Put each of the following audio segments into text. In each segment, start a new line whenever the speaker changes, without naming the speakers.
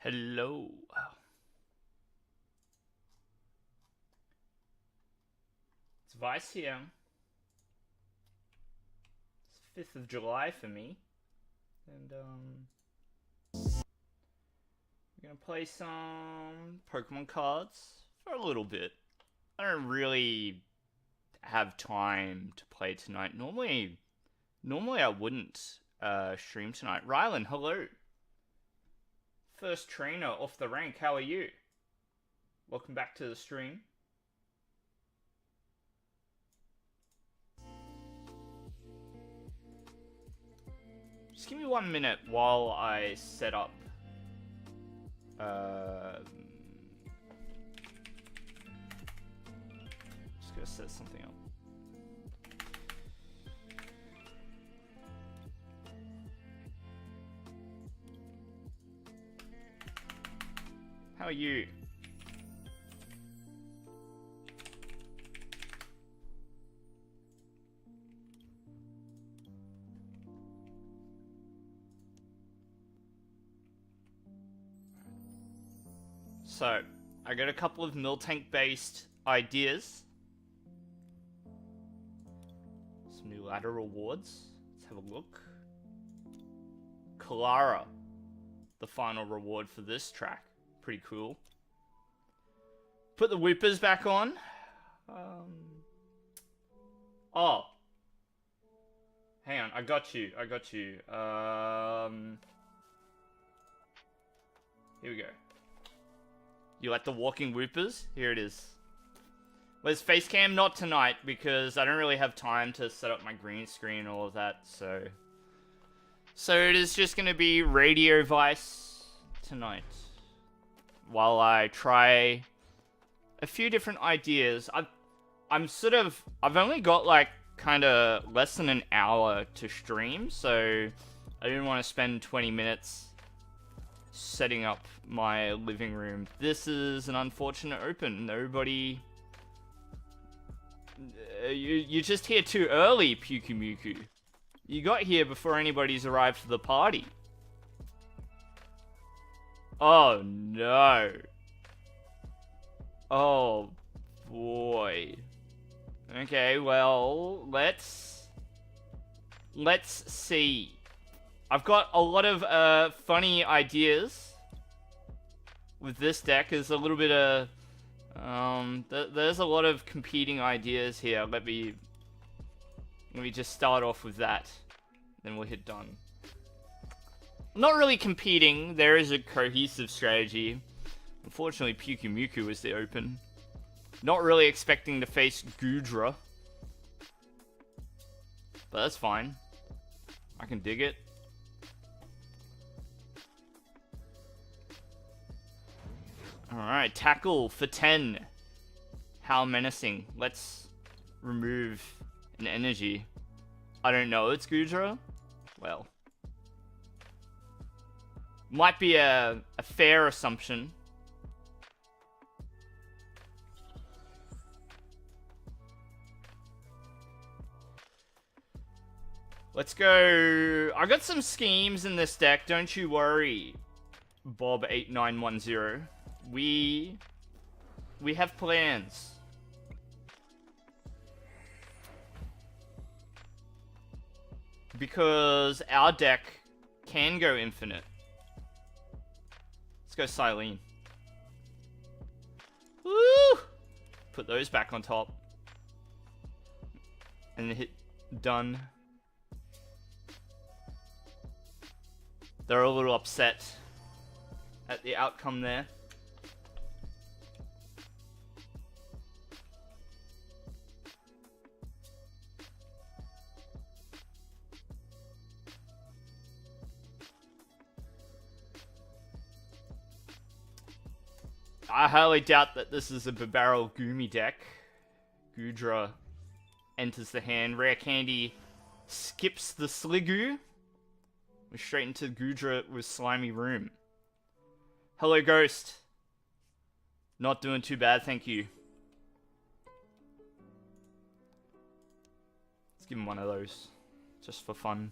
Hello. It's Vice here. It's 5th of July for me. And we're gonna play some Pokemon cards for a little bit. I don't really have time to play tonight. Normally I wouldn't stream tonight. Rylan, hello. First trainer off the rank, how are you? Welcome back to the stream. Just give me 1 minute while I set up. Just gonna set something up. How are you? So, I got a couple of Miltank based ideas. Some new ladder rewards. Let's have a look. Kalara, the final reward for this track. Pretty cool. Put the whippers back on. Oh. Hang on, I got you. Here we go. You like the walking whoopers? Here it is. Where's Facecam? Not tonight, because I don't really have time to set up my green screen and all of that, so... So it is just going to be Radio Vice tonight. While I try a few different ideas. I've only got like kind of less than an hour to stream, so I didn't want to spend 20 minutes setting up my living room. This is an unfortunate open. Nobody... You're just here too early, Pukumuku. You got here before anybody's arrived for the party. Oh no. Oh boy. Okay, well, let's see. I've got a lot of funny ideas with this deck. There's a little bit of there's a lot of competing ideas here. Let me just start off with that, then we'll hit done. Not really competing, there is a cohesive strategy. Unfortunately, Pukumuku was the open. Not really expecting to face Gudra. But that's fine. I can dig it. Alright, tackle for 10. How menacing. Let's remove an energy. I don't know, it's Gudra? Well. Might be a fair assumption. Let's go. I got some schemes in this deck, don't you worry, Bob8910. We have plans. Because our deck can go infinite. Let's go Silene. Woo! Put those back on top. And hit done. They're a little upset at the outcome there. I highly doubt that this is a Barbarrel Goomy deck. Gudra enters the hand. Rare Candy skips the Sliggoo. We're straight into Gudra with Slimy Room. Hello, Ghost. Not doing too bad, thank you. Let's give him one of those, just for fun.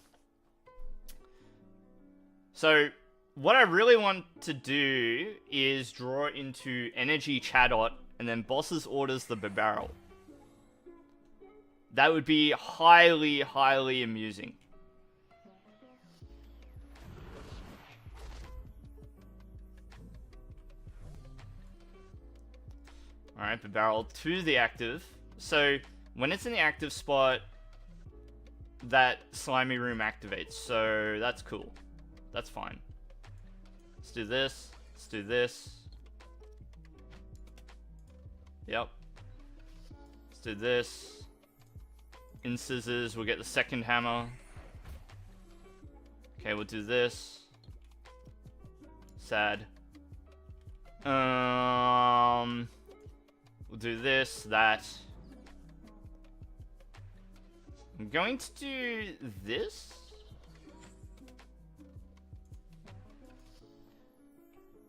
So, what I really want to do is draw into Energy Chadot and then Boss's Orders the Barrel. That would be highly, highly amusing. Alright, the barrel to the active. So, when it's in the active spot, that slimy room activates. So, that's cool. That's fine. Let's do this. Let's do this. Yep. Let's do this. In scissors, we'll get the second hammer. Okay, we'll do this. Sad. We'll do this, that. I'm going to do this.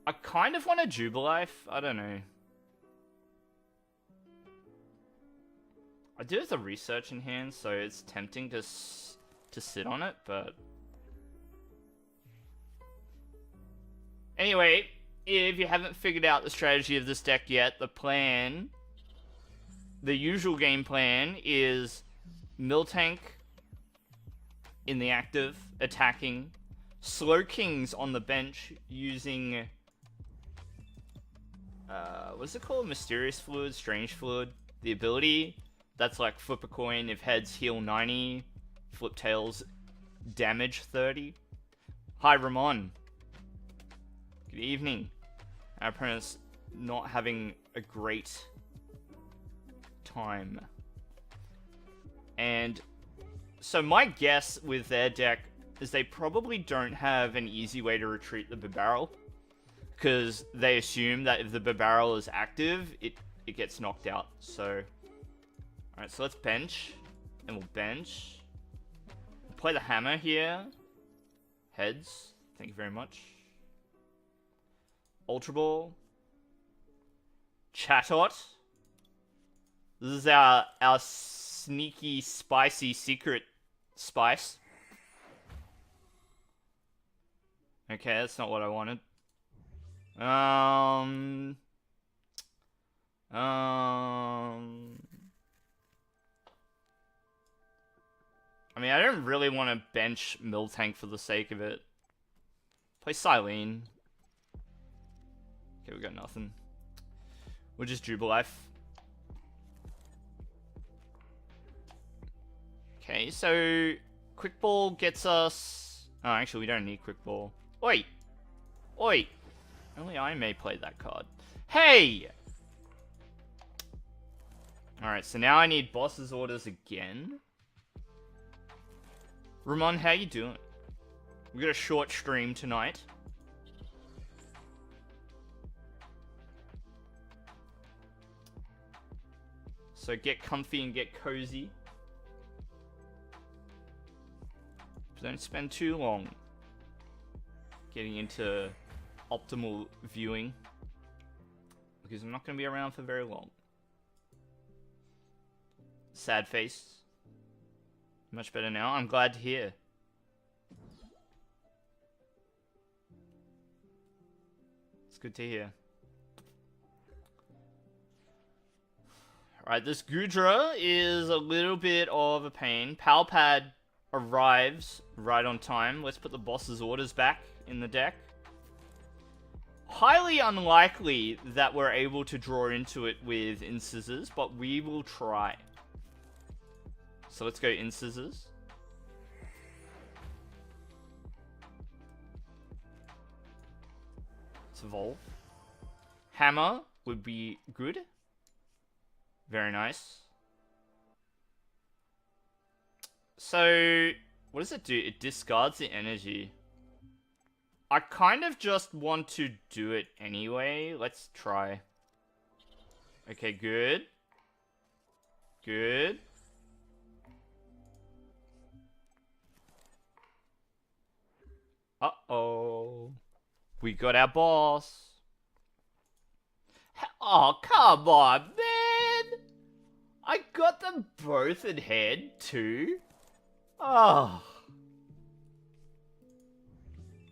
I kind of want a Jubilife. I don't know. I do have the research in hand, so it's tempting to sit on it, but... Anyway, if you haven't figured out the strategy of this deck yet, the usual game plan is Miltank in the active, attacking, Slow Kings on the bench using, what's it called? Mysterious Fluid, Strange Fluid, the ability that's like flip a coin, if heads heal 90, flip tails damage 30. Hi Ramon. Good evening. Our opponent's not having a great time. And so my guess with their deck is they probably don't have an easy way to retreat the barrel, because they assume that if the barrel is active, it gets knocked out. So, alright, so let's bench, and we'll bench. We'll play the hammer here. Heads, thank you very much. Ultra Ball. Chatot. This is our sneaky, spicy secret spice. Okay, that's not what I wanted. I mean, I don't really want to bench Miltank for the sake of it. Play Silene. Okay, we got nothing. We'll just Jubilife. Okay, so Quick Ball gets us... Oh, actually, we don't need Quick Ball. Oi! Oi! Only I may play that card. Hey! Alright, so now I need Boss's Orders again. Ramon, how you doing? We got a short stream tonight. So get comfy and get cozy. Don't spend too long getting into optimal viewing, because I'm not going to be around for very long. Sad face. Much better now. I'm glad to hear. It's good to hear. Alright, this Gudra is a little bit of a pain. Palpad arrives right on time. Let's put the boss's orders back in the deck. Highly unlikely that we're able to draw into it with Incisors, but we will try. So let's go Incisors. Let's evolve. Hammer would be good. Very nice. So, what does it do? It discards the energy. I kind of just want to do it anyway. Let's try. Okay, good. Good. Uh-oh. We got our boss. Oh, come on, man! I got them both in head, too? Oh.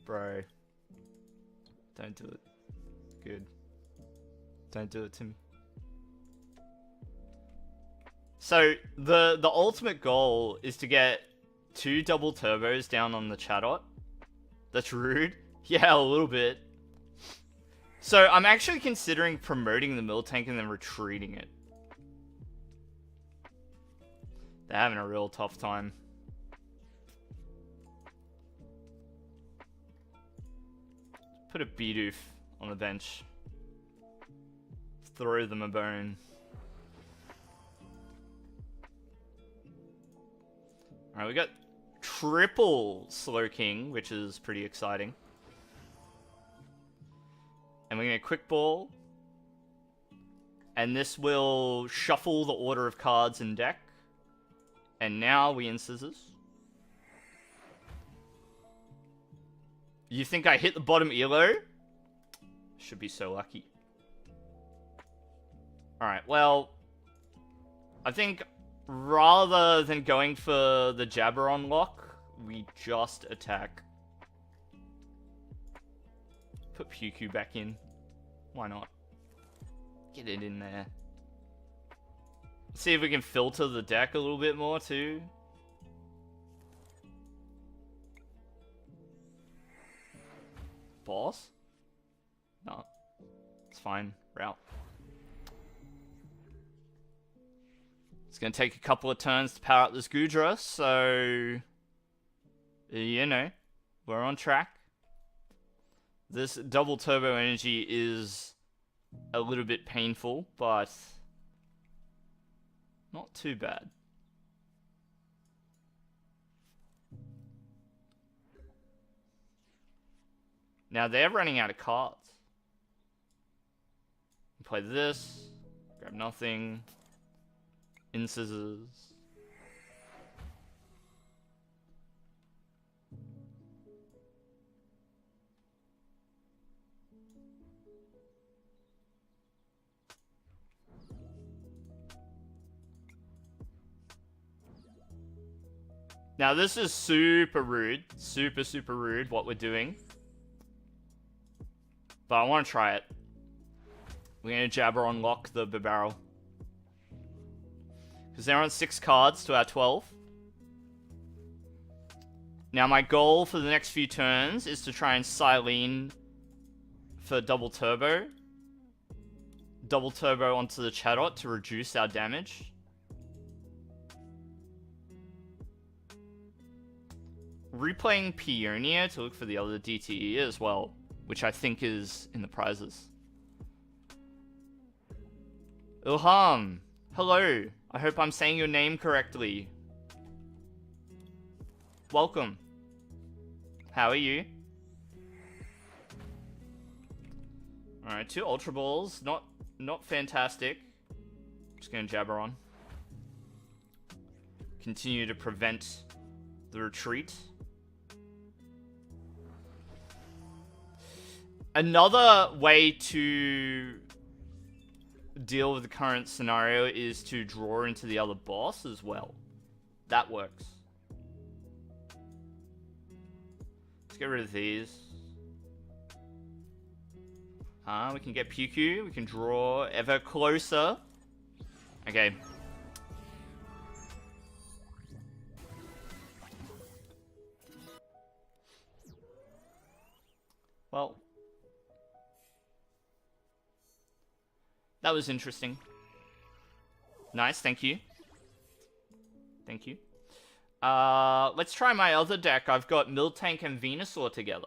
Bro. Don't do it. Good. Don't do it to me. So, the ultimate goal is to get 2 double turbos down on the Chatot. That's rude. Yeah, a little bit. So, I'm actually considering promoting the Miltank and then retreating it. They're having a real tough time. Put a Bidoof on the bench. Throw them a bone. Alright, we got triple Slowking, which is pretty exciting. And we're going to quick ball. And this will shuffle the order of cards in deck. And now we in scissors. You think I hit the bottom elo? Should be so lucky. Alright, well, I think rather than going for the Jabber unlock, we just attack. Put Puku back in. Why not? Get it in there. See if we can filter the deck a little bit more too. Boss? No. It's fine. Route. It's going to take a couple of turns to power up this Gudra, so... You know, we're on track. This double turbo energy is a little bit painful, but... not too bad. Now they're running out of cards. Play this. Grab nothing. In scissors. Now this is super rude. Super, super rude what we're doing. But I want to try it. We're going to Jabber unlock the Barbarrel. Because they're on 6 cards to our 12. Now my goal for the next few turns is to try and Silene for double turbo. Double turbo onto the Chatot to reduce our damage. Replaying Peonia to look for the other DTE as well, which I think is in the prizes. Ilham, hello. I hope I'm saying your name correctly. Welcome. How are you? Alright, 2 Ultra Balls. Not fantastic. Just gonna Jabber on. Continue to prevent the retreat. Another way to deal with the current scenario is to draw into the other boss as well. That works. Let's get rid of these. We can get Puku. We can draw ever closer. Okay. Well. That was interesting. Nice, thank you. Thank you. Let's try my other deck. I've got Miltank and Venusaur together.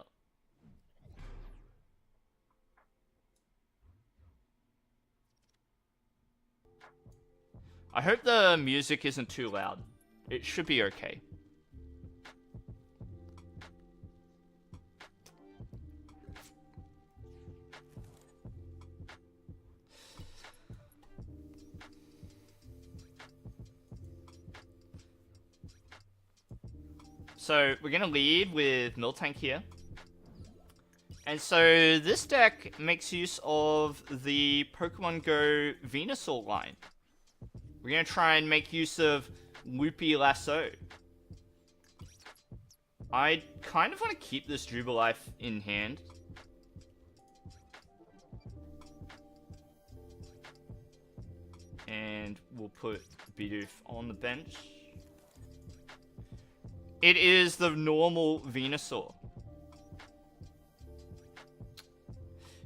I hope the music isn't too loud. It should be okay. So, we're going to lead with Miltank here. And so, this deck makes use of the Pokemon Go Venusaur line. We're going to try and make use of Loopy Lasso. I kind of want to keep this Jubilife in hand. And we'll put Bidoof on the bench. It is the normal Venusaur.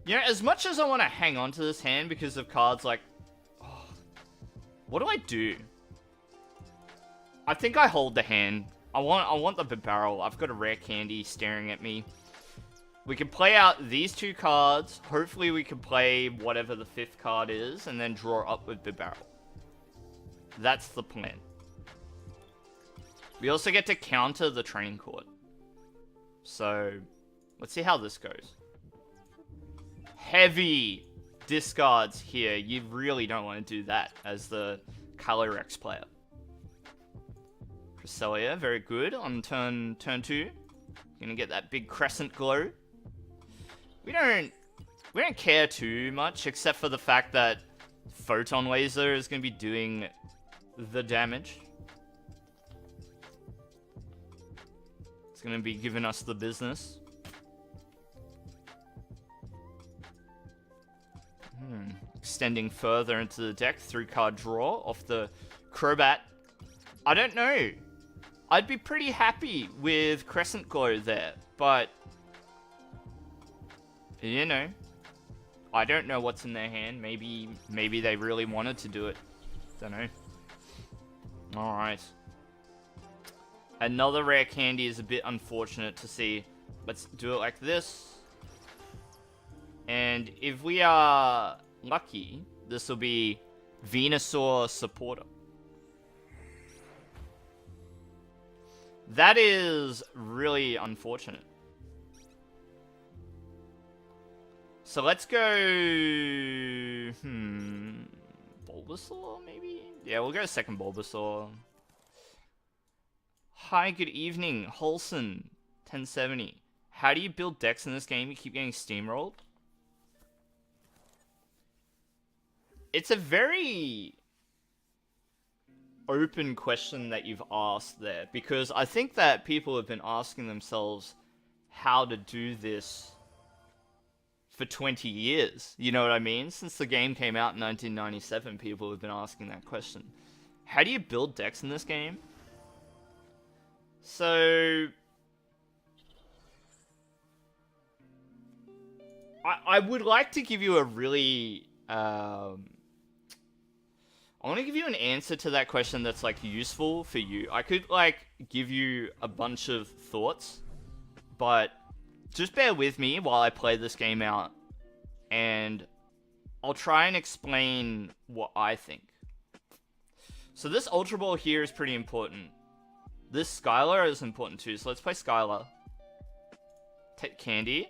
You know, as much as I want to hang on to this hand because of cards like... Oh, what do I do? I think I hold the hand. I want the barrel. I've got a rare candy staring at me. We can play out these two cards. Hopefully we can play whatever the 5th card is and then draw up with the barrel. That's the plan. We also get to counter the training court. So, let's see how this goes. Heavy discards here. You really don't want to do that as the Calyrex player. Cresselia, very good on turn 2. Gonna get that big crescent glow. We don't care too much, except for the fact that Photon Laser is gonna be doing the damage. It's gonna be giving us the business. Extending further into the deck, 3-card draw off the Crobat. I don't know. I'd be pretty happy with Crescent Glow there, but you know, I don't know what's in their hand. Maybe they really wanted to do it. Don't know. All right. Another rare candy is a bit unfortunate to see. Let's do it like this. And if we are lucky, this will be Venusaur Supporter. That is really unfortunate. So let's go... Bulbasaur, maybe? Yeah, we'll go second Bulbasaur. Hi, good evening. Holson, 1070. How do you build decks in this game? You keep getting steamrolled? It's a very open question that you've asked there, because I think that people have been asking themselves how to do this for 20 years. You know what I mean? Since the game came out in 1997, people have been asking that question. How do you build decks in this game? So I would like to give you a really I want to give you an answer to that question that's like useful for you. I could like give you a bunch of thoughts, but just bear with me while I play this game out, and I'll try and explain what I think. So this Ultra Ball here is pretty important. This Skylar is important too, so let's play Skylar. Take Candy.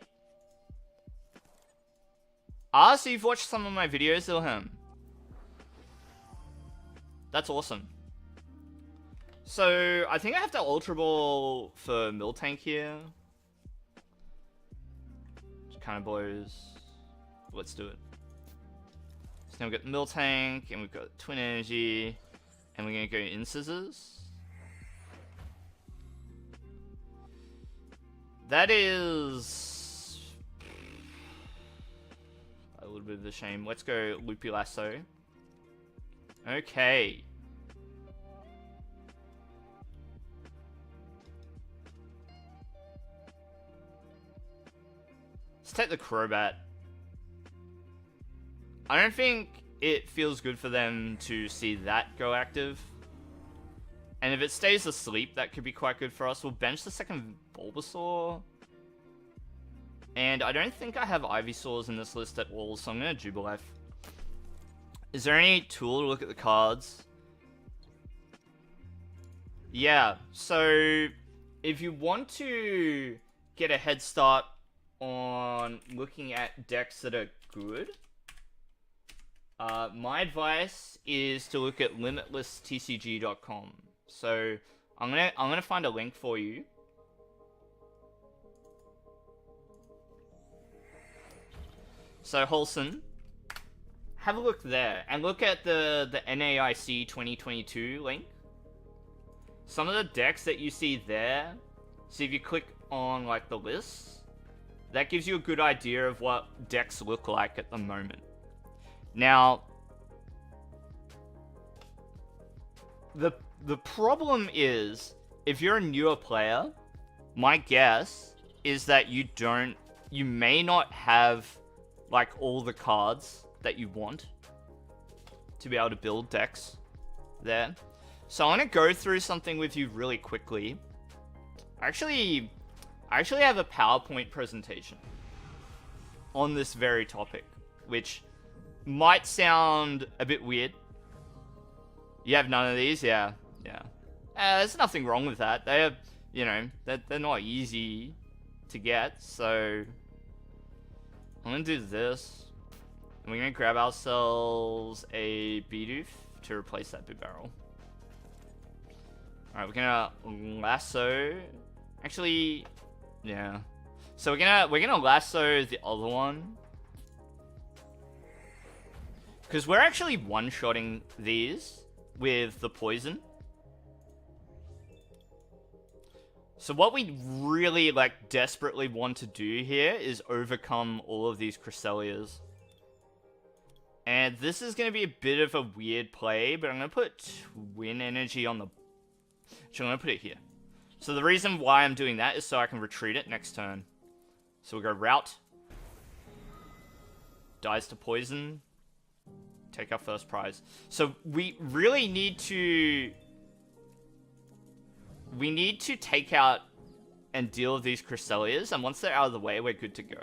Ah, so you've watched some of my videos, Ilham. That's awesome. So, I think I have to Ultra Ball for Miltank here. Which kind of blows. Let's do it. So now we've got Miltank, and we've got Twin Energy, and we're going to go in Scissors. That is a little bit of a shame. Let's go Loopy Lasso. Okay. Let's take the Crobat. I don't think it feels good for them to see that go active. And if it stays asleep, that could be quite good for us. We'll bench the second Bulbasaur. And I don't think I have Ivysaurs in this list at all, so I'm going to Jubilife. Is there any tool to look at the cards? Yeah, so if you want to get a head start on looking at decks that are good, my advice is to look at limitlesstcg.com. So I'm gonna find a link for you. So Holson, have a look there, and look at the NAIC 2022 link. Some of the decks that you see there, so if you click on like the list, that gives you a good idea of what decks look like at the moment. Now, the problem is, if you're a newer player, my guess is that you may not have like all the cards that you want to be able to build decks there. So I'm gonna go through something with you really quickly. I actually have a PowerPoint presentation on this very topic, which might sound a bit weird. You have none of these? Yeah. There's nothing wrong with that. They're, you know, they're not easy to get, so I'm gonna do this. And we're gonna grab ourselves a Bidoof to replace that big barrel. Alright, we're gonna lasso. Actually, yeah. So we're gonna lasso the other one. Because we're actually one-shotting these with the poison. So what we really, like, desperately want to do here is overcome all of these Cresselias. And this is going to be a bit of a weird play, but I'm going to put Twin Energy on the... Actually, I'm going to put it here. So the reason why I'm doing that is so I can retreat it next turn. So we'll go Route. Dies to Poison. Take our first prize. So we really need to... We need to take out and deal with these Cresselias, and once they're out of the way, we're good to go.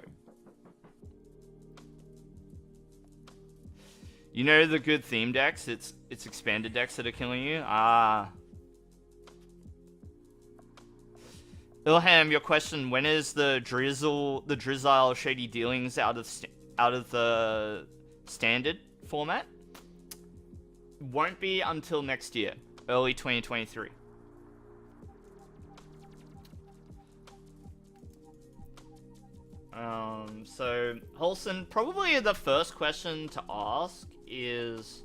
You know the good theme decks? It's expanded decks that are killing you? Ah. Ilham, your question, when is the Drizzle Shady Dealings out of the standard format? Won't be until next year, early 2023. So, Holson, probably the first question to ask is...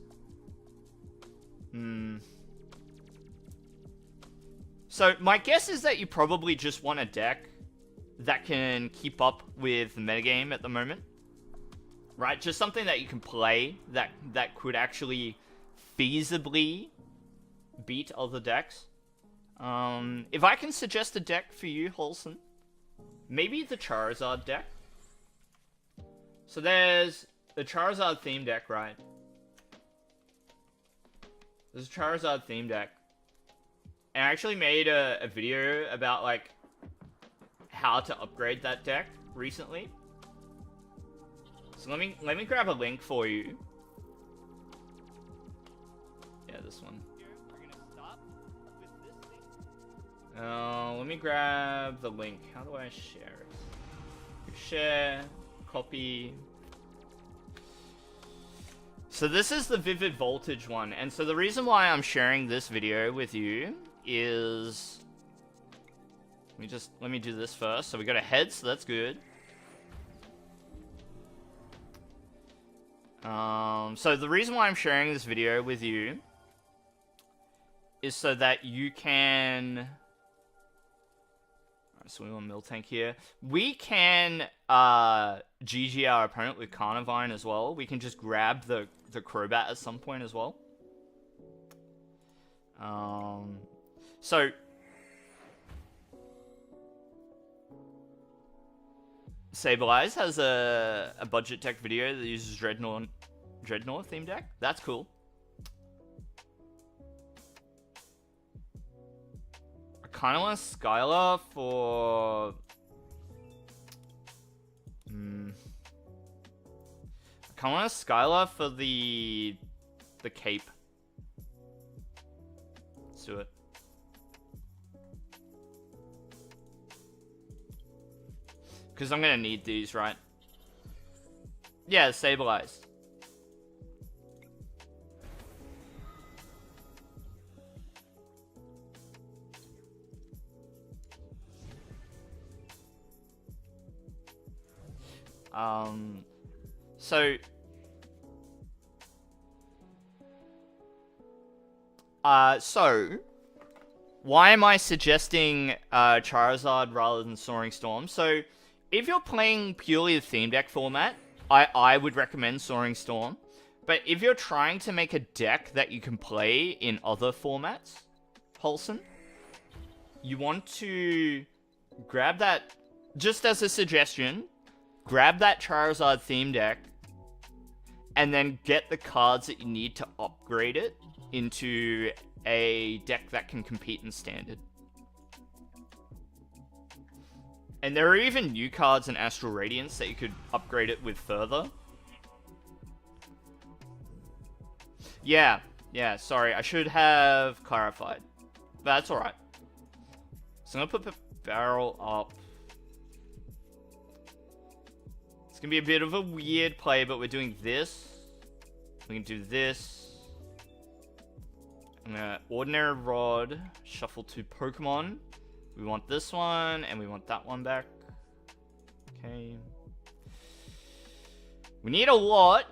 So, my guess is that you probably just want a deck that can keep up with the metagame at the moment. Right? Just something that you can play that could actually feasibly beat other decks. If I can suggest a deck for you, Holson, maybe the Charizard deck. So there's the Charizard theme deck, right? There's a Charizard theme deck. And I actually made a video about, like, how to upgrade that deck recently. So let me grab a link for you. Yeah, this one. We're gonna start with this thing. Let me grab the link. How do I share it? Share, copy. So this is the Vivid Voltage one, and so the reason why I'm sharing this video with you is... Let me do this first. So we got a head, so that's good. So the reason why I'm sharing this video with you is so that you can... Alright, so we want Miltank here. We can GG our opponent with Carnivine as well. We can just grab the Crobat at some point as well. So... Sableye has a budget deck video that uses Dreadnought theme deck. That's cool. I kind of want Skylar for... I kind of want Skylar for the cape. Let's do it. Because I'm going to need these, right? Yeah, Sableye. So, why am I suggesting Charizard rather than Soaring Storm? So, if you're playing purely the theme deck format, I would recommend Soaring Storm. But if you're trying to make a deck that you can play in other formats, Wholesome, you want to grab that, just as a suggestion, grab that Charizard theme deck, and then get the cards that you need to upgrade it into a deck that can compete in Standard. And there are even new cards in Astral Radiance that you could upgrade it with further. Yeah, sorry, I should have clarified. But that's alright. So I'm gonna put the barrel up. It's gonna be a bit of a weird play, but we're doing this. We can do this. I'm gonna Ordinary Rod, shuffle 2 Pokemon. We want this one, and we want that one back. Okay. We need a lot.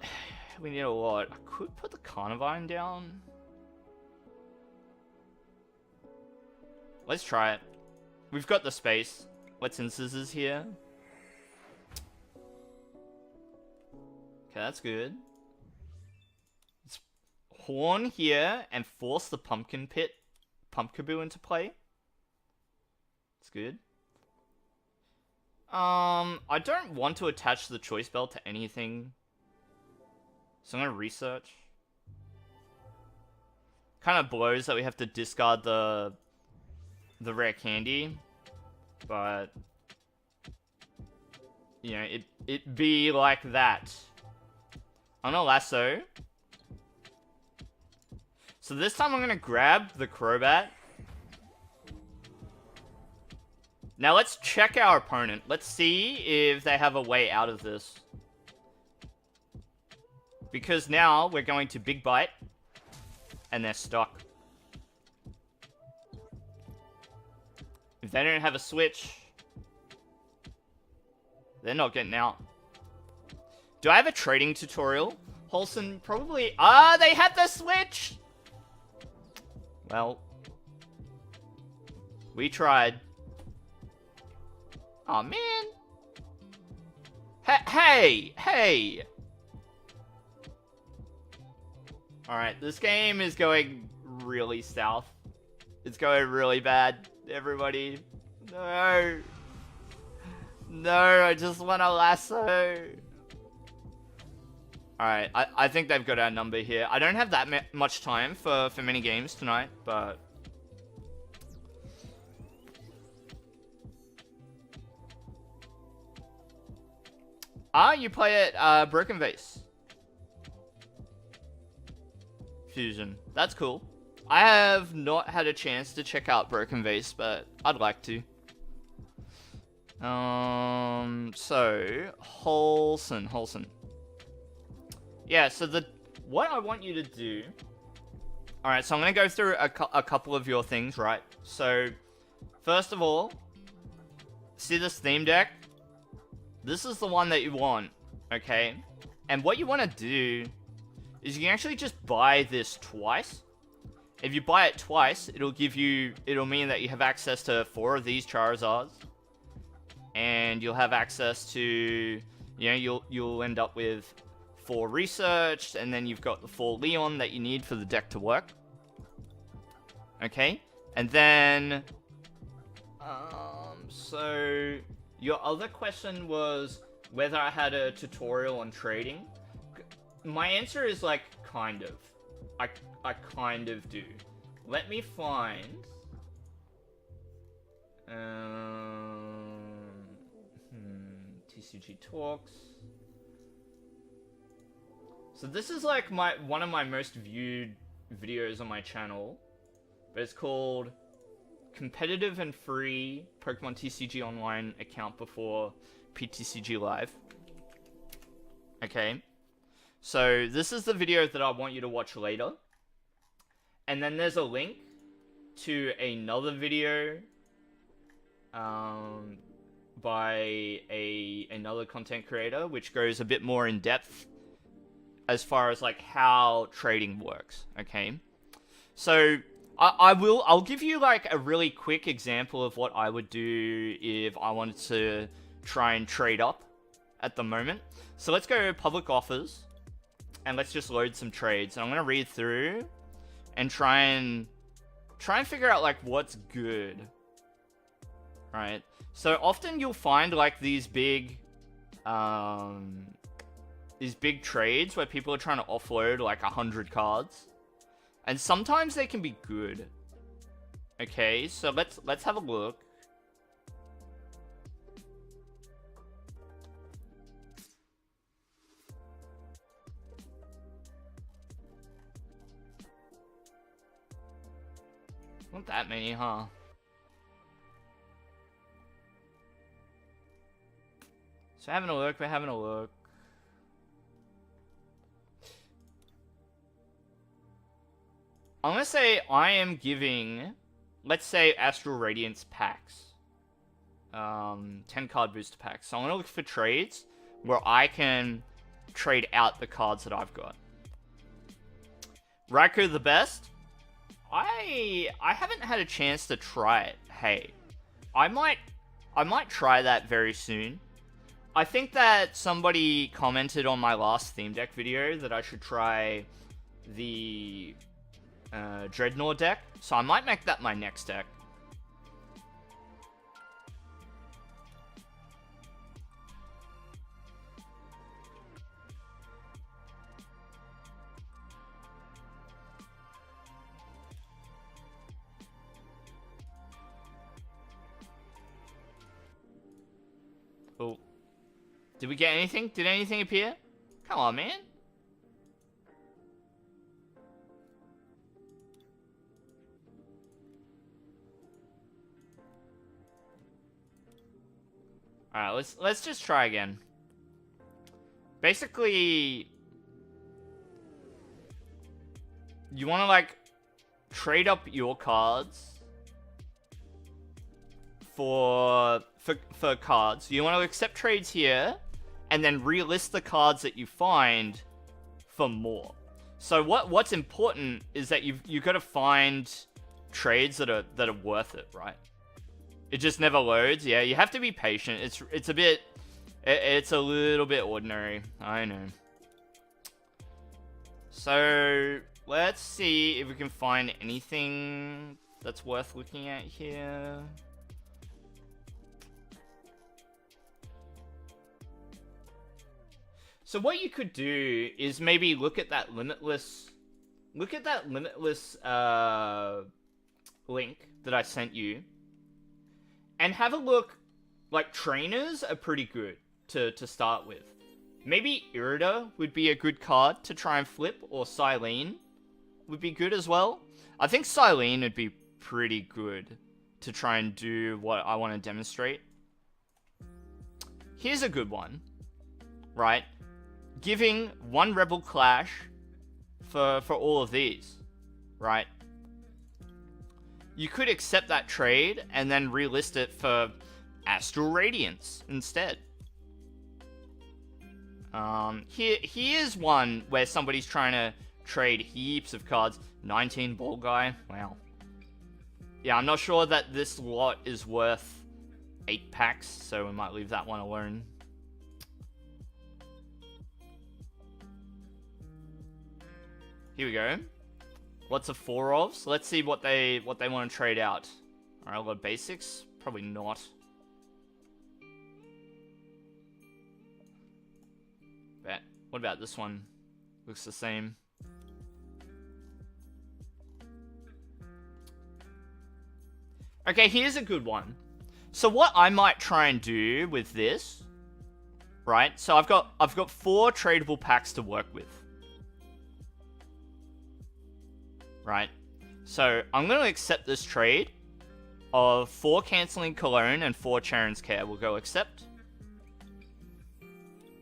We need a lot. I could put the Carnivine down. Let's try it. We've got the space. Let's in scissors here. Okay, that's good. Let's Horn here and force the Pumpkin Pit, Pumpkaboo into play. That's good. I don't want to attach the Choice Belt to anything, so I'm gonna research. Kind of blows that we have to discard the rare candy, but you know, it be like that. I'm gonna lasso. So this time I'm gonna grab the Crobat. Now let's check our opponent. Let's see if they have a way out of this. Because now we're going to Big Bite, and they're stuck. If they don't have a switch, they're not getting out. Do I have a trading tutorial? Wholesome probably... Ah, they had the switch! Well, we tried. Aw, man. Hey! Alright, this game is going really south. It's going really bad, everybody. No. No, I just want a lasso. Alright, I think they've got our number here. I don't have that much time for many games tonight, but... you play at Broken Vase. Fusion. That's cool. I have not had a chance to check out Broken Vase, but I'd like to. So... Wholesome. Yeah, so what I want you to do... Alright, so I'm going to go through a couple of your things, right? So, first of all, see this theme deck? This is the one that you want, okay? And what you want to do is you can actually just buy this twice. If you buy it twice, it'll mean that you have access to 4 of these Charizards. And you'll have access to, you know, you'll end up with 4 research, and then you've got the 4 Leon that you need for the deck to work. Okay? And then, so your other question was whether I had a tutorial on trading. My answer is like, kind of. I kind of do. Let me find... TCG Talks. So this is like one of my most viewed videos on my channel. But it's called Competitive and Free Pokemon TCG Online Account Before PTCG Live. Okay. So this is the video that I want you to watch later. And then there's a link to another video by another content creator, which goes a bit more in depth as far as like how trading works. Okay. So I'll give you like a really quick example of what I would do if I wanted to try and trade up at the moment. So let's go public offers. and let's just load some trades. And I'm gonna read through and try and figure out like what's good. Right? So often you'll find like these big trades where people are trying to offload like 100 cards. And sometimes they can be good. Okay, so let's have a look. Not that many, huh? So we're having a look. I'm gonna say I am giving, let's say, Astral Radiance packs. 10 card booster packs. So I'm gonna look for trades where I can trade out the cards that I've got. Raikou the best? I haven't had a chance to try it. Hey, I might try that very soon. I think that somebody commented on my last theme deck video that I should try the Dreadnought deck, so I might make that my next deck. Oh. Did we get anything? Did anything appear? Come on, man. Alright, let's just try again. Basically, you want to like trade up your cards for cards. You want to accept trades here and then relist the cards that you find for more. So what's important is that you've got to find trades that are worth it, right? It just never loads. Yeah, you have to be patient. It's a little bit ordinary. I know. So let's see if we can find anything that's worth looking at here. So what you could do is maybe look at that limitless link that I sent you. And have a look, like, trainers are pretty good to start with. Maybe Irida would be a good card to try and flip, or Silene would be good as well. I think Silene would be pretty good to try and do what I want to demonstrate. Here's a good one, right? Giving one Rebel Clash for all of these, right? You could accept that trade and then relist it for Astral Radiance instead. Here's one where somebody's trying to trade heaps of cards. 19 Ball Guy. Wow. Yeah, I'm not sure that this lot is worth 8 packs, so we might leave that one alone. Here we go. Lots of 4-ofs. Let's see what they want to trade out. Alright, a lot of basics. Probably not. Bet. What about this one? Looks the same. Okay, here's a good one. So what I might try and do with this, right? So I've got 4 tradable packs to work with. Right? So I'm going to accept this trade of 4 Canceling Cologne and 4 Charon's Care. We'll go accept.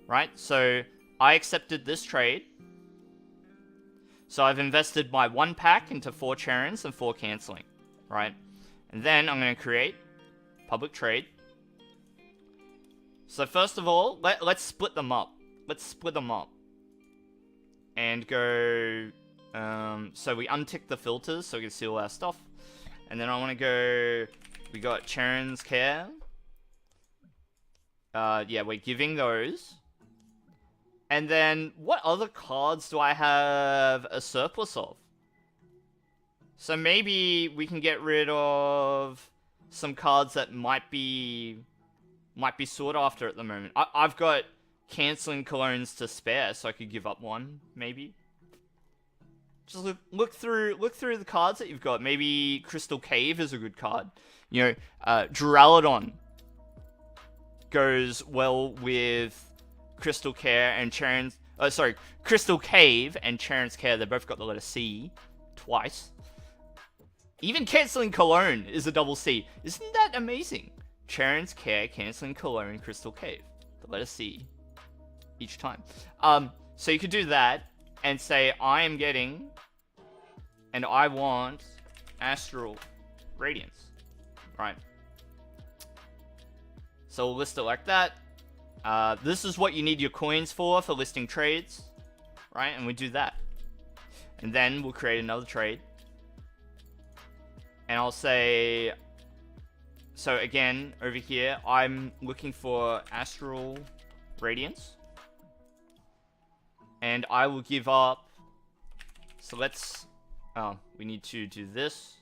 Right? So I accepted this trade. So I've invested my 1 pack into 4 Charons and 4 Canceling. Right? And then I'm going to create public trade. So first of all, let's split them up. Let's split them up. And go... so we untick the filters so we can see all our stuff. And then I want to go... We got Charon's Care. Yeah, we're giving those. And then, what other cards do I have a surplus of? So maybe we can get rid of some cards that might be sought after at the moment. I've got canceling colognes to spare, so I could give up one, maybe. Just look through the cards that you've got. Maybe Crystal Cave is a good card. You know, Duraludon goes well with Crystal Care and Charon's... Crystal Cave and Charon's Care. They both got the letter C twice. Even Canceling Cologne is a double C. Isn't that amazing? Charon's Care, Canceling Cologne, Crystal Cave. The letter C each time. So you could do that and say, I am getting... and I want Astral Radiance. Right. So we'll list it like that. This is what you need your coins for listing trades. Right, and we do that. And then we'll create another trade. And I'll say... So again, over here, I'm looking for Astral Radiance. And I will give up... So let's... Oh, we need to do this.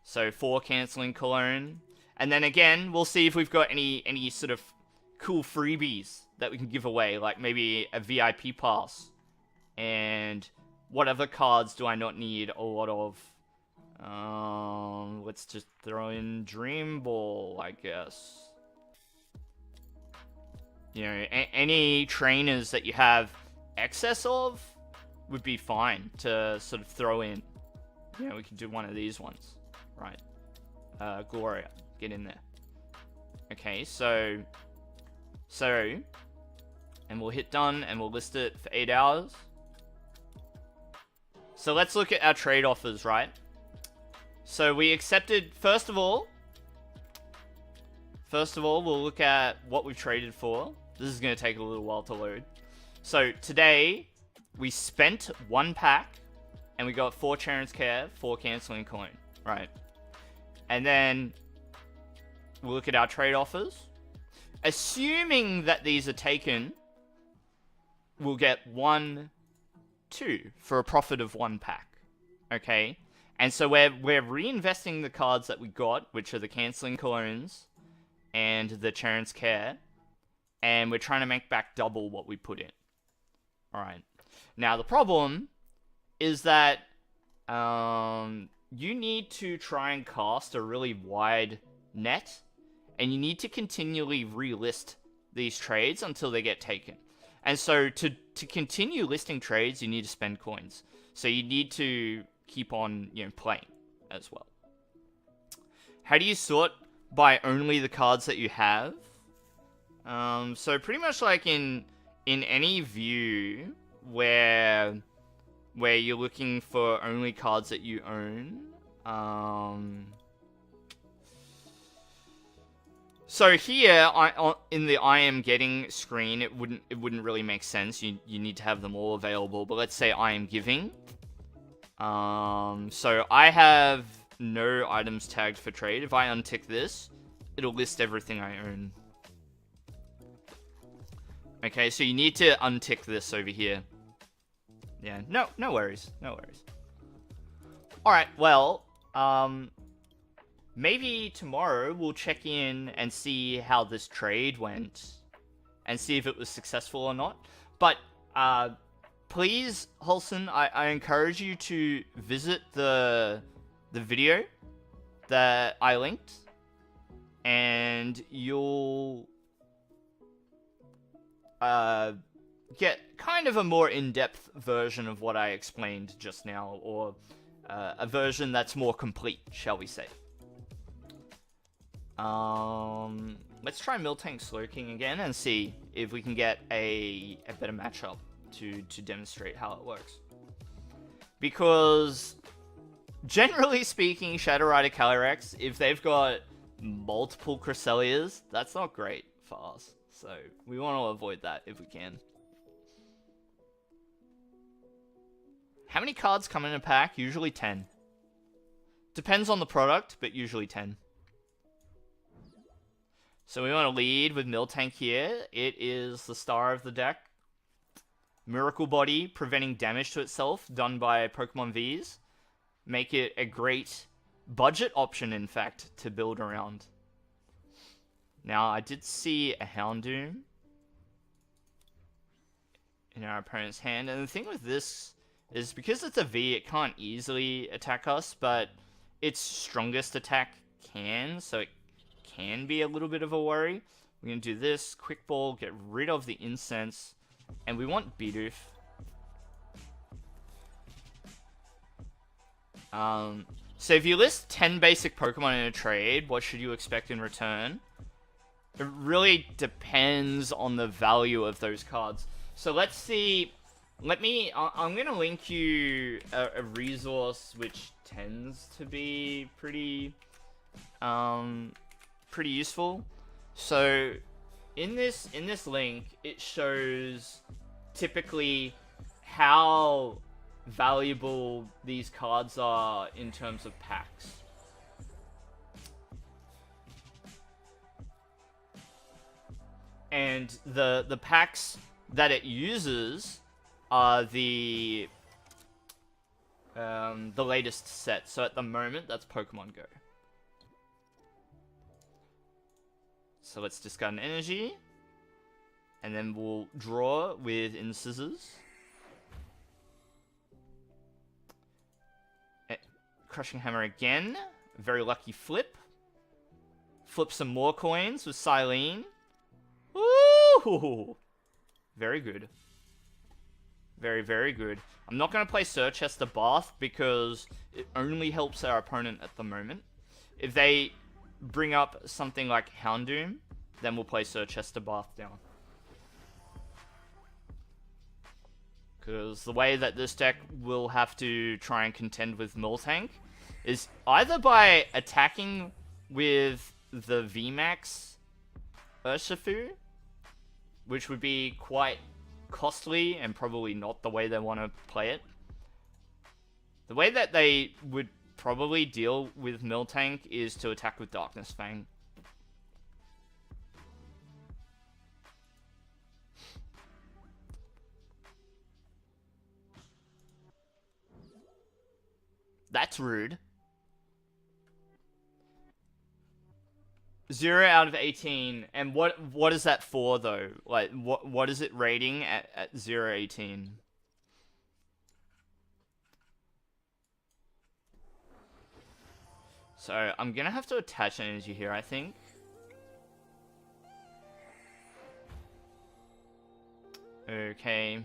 So 4 Canceling Cologne. And then again, we'll see if we've got any sort of cool freebies that we can give away. Like maybe a VIP pass. And what other cards do I not need a lot of? Let's just throw in Dream Ball, I guess. You know, any trainers that you have excess of would be fine to sort of throw in. You know, we could do one of these ones. Right. Gloria, get in there. Okay, so... And we'll hit done, and we'll list it for 8 hours. So let's look at our trade offers, right? So we accepted, first of all, we'll look at what we've traded for. This is going to take a little while to load. So today, we spent 1 pack, and we got 4 Charon's Care, 4 Canceling Coin, right? And then we'll look at our trade offers. Assuming that these are taken, we'll get 1, 2 for a profit of 1 pack. Okay? And so we're reinvesting the cards that we got, which are the Canceling Colognes and the Charon's Care, and we're trying to make back double what we put in. Alright. Now the problem is that you need to try and cast a really wide net, and you need to continually relist these trades until they get taken. And so to continue listing trades, you need to spend coins. So you need to keep on, you know, playing as well. How do you sort? By only the cards that you have. So pretty much like in any view where you're looking for only cards that you own. So here, in the I am getting screen, it wouldn't really make sense. You need to have them all available. But let's say I am giving. So I have no items tagged for trade. If I untick this, it'll list everything I own. Okay, so you need to untick this over here. Yeah, no worries. No worries. Alright, well, maybe tomorrow we'll check in and see how this trade went. And see if it was successful or not. But, please, Holson, I encourage you to visit the video that I linked. And you'll get kind of a more in-depth version of what I explained just now, or a version that's more complete, shall we say. Let's try Miltank Slowking again and see if we can get a better matchup to demonstrate how it works. Because, generally speaking, Shadow Rider Calyrex, if they've got multiple Cresselias, that's not great for us. So, we want to avoid that if we can. How many cards come in a pack? Usually 10. Depends on the product, but usually 10. So we want to lead with Miltank here. It is the star of the deck. Miracle Body, preventing damage to itself, done by Pokemon Vs. Make it a great budget option, in fact, to build around. Now, I did see a Houndoom in our opponent's hand. And the thing with this is because it's a V, it can't easily attack us, but its strongest attack can, so it can be a little bit of a worry. We're going to do this, Quick Ball, get rid of the Incense, and we want Bidoof. So if you list 10 basic Pokemon in a trade, what should you expect in return? It really depends on the value of those cards. So let's see. I'm going to link you a resource which tends to be pretty useful. So in this link, it shows typically how valuable these cards are in terms of packs. And the packs that it uses are the latest set. So at the moment, that's Pokemon Go. So let's discard an energy, and then we'll draw with Incisors. Crushing Hammer again. Very lucky flip. Flip some more coins with Silene. Ooh! Very good. Very, very good. I'm not going to play Sir Chester Bath because it only helps our opponent at the moment. If they bring up something like Houndoom, then we'll play Sir Chester Bath down. Because the way that this deck will have to try and contend with Miltank is either by attacking with the VMAX Urshifu, which would be quite costly and probably not the way they want to play it. The way that they would probably deal with Miltank is to attack with Darkness Fang. That's rude. 0 out of 18. And what is that for, though? Like, what is it rating at 0 18? So, I'm gonna have to attach energy here, I think. Okay.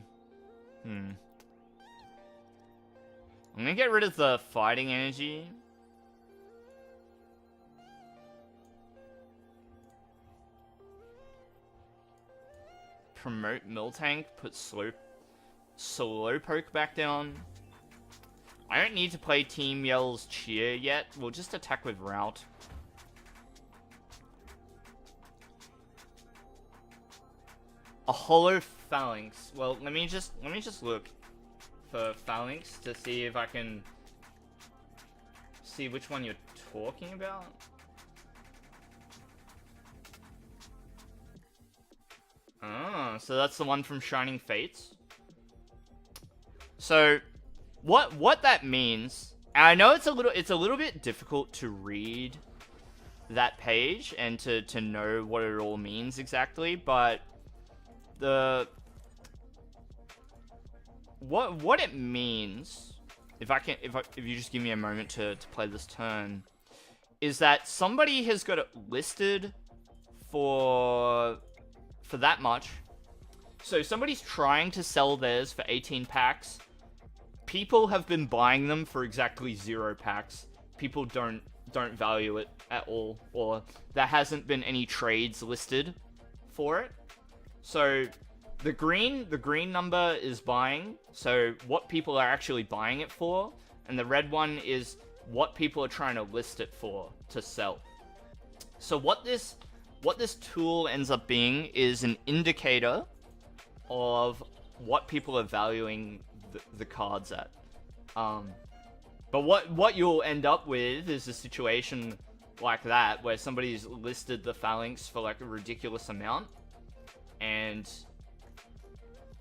I'm gonna get rid of the fighting energy. Promote Miltank, put Slowpoke back down. I don't need to play Team Yell's Cheer yet. We'll just attack with Route. A Hollow Phalanx. Well, let me just look for Phalanx to see if I can see which one you're talking about. Ah, so that's the one from Shining Fates. So what that means, and I know it's a little bit difficult to read that page and to know what it all means exactly, but what it means, if you just give me a moment to play this turn, is that somebody has got it listed for that much. So somebody's trying to sell theirs for 18 packs. People have been buying them for exactly 0 packs. People don't value it at all, or there hasn't been any trades listed for it. So the green number is buying, so what people are actually buying it for, and the red one is what people are trying to list it for to sell. So what this tool ends up being is an indicator of what people are valuing the cards at. But what you'll end up with is a situation like that, where somebody's listed the phalanx for like a ridiculous amount, and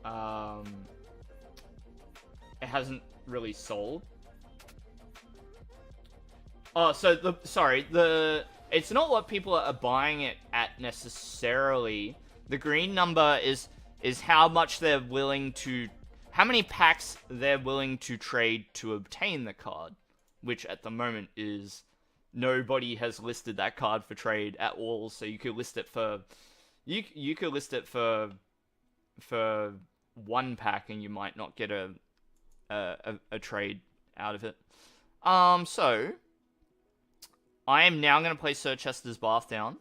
it hasn't really sold. Oh, so it's not what people are buying it at necessarily. The green number is how much they're willing to, how many packs they're willing to trade to obtain the card, which at the moment is nobody has listed that card for trade at all. So you could list it for, you could list it for 1 pack and you might not get a trade out of it. So I am now going to play Sir Chester's Bath down.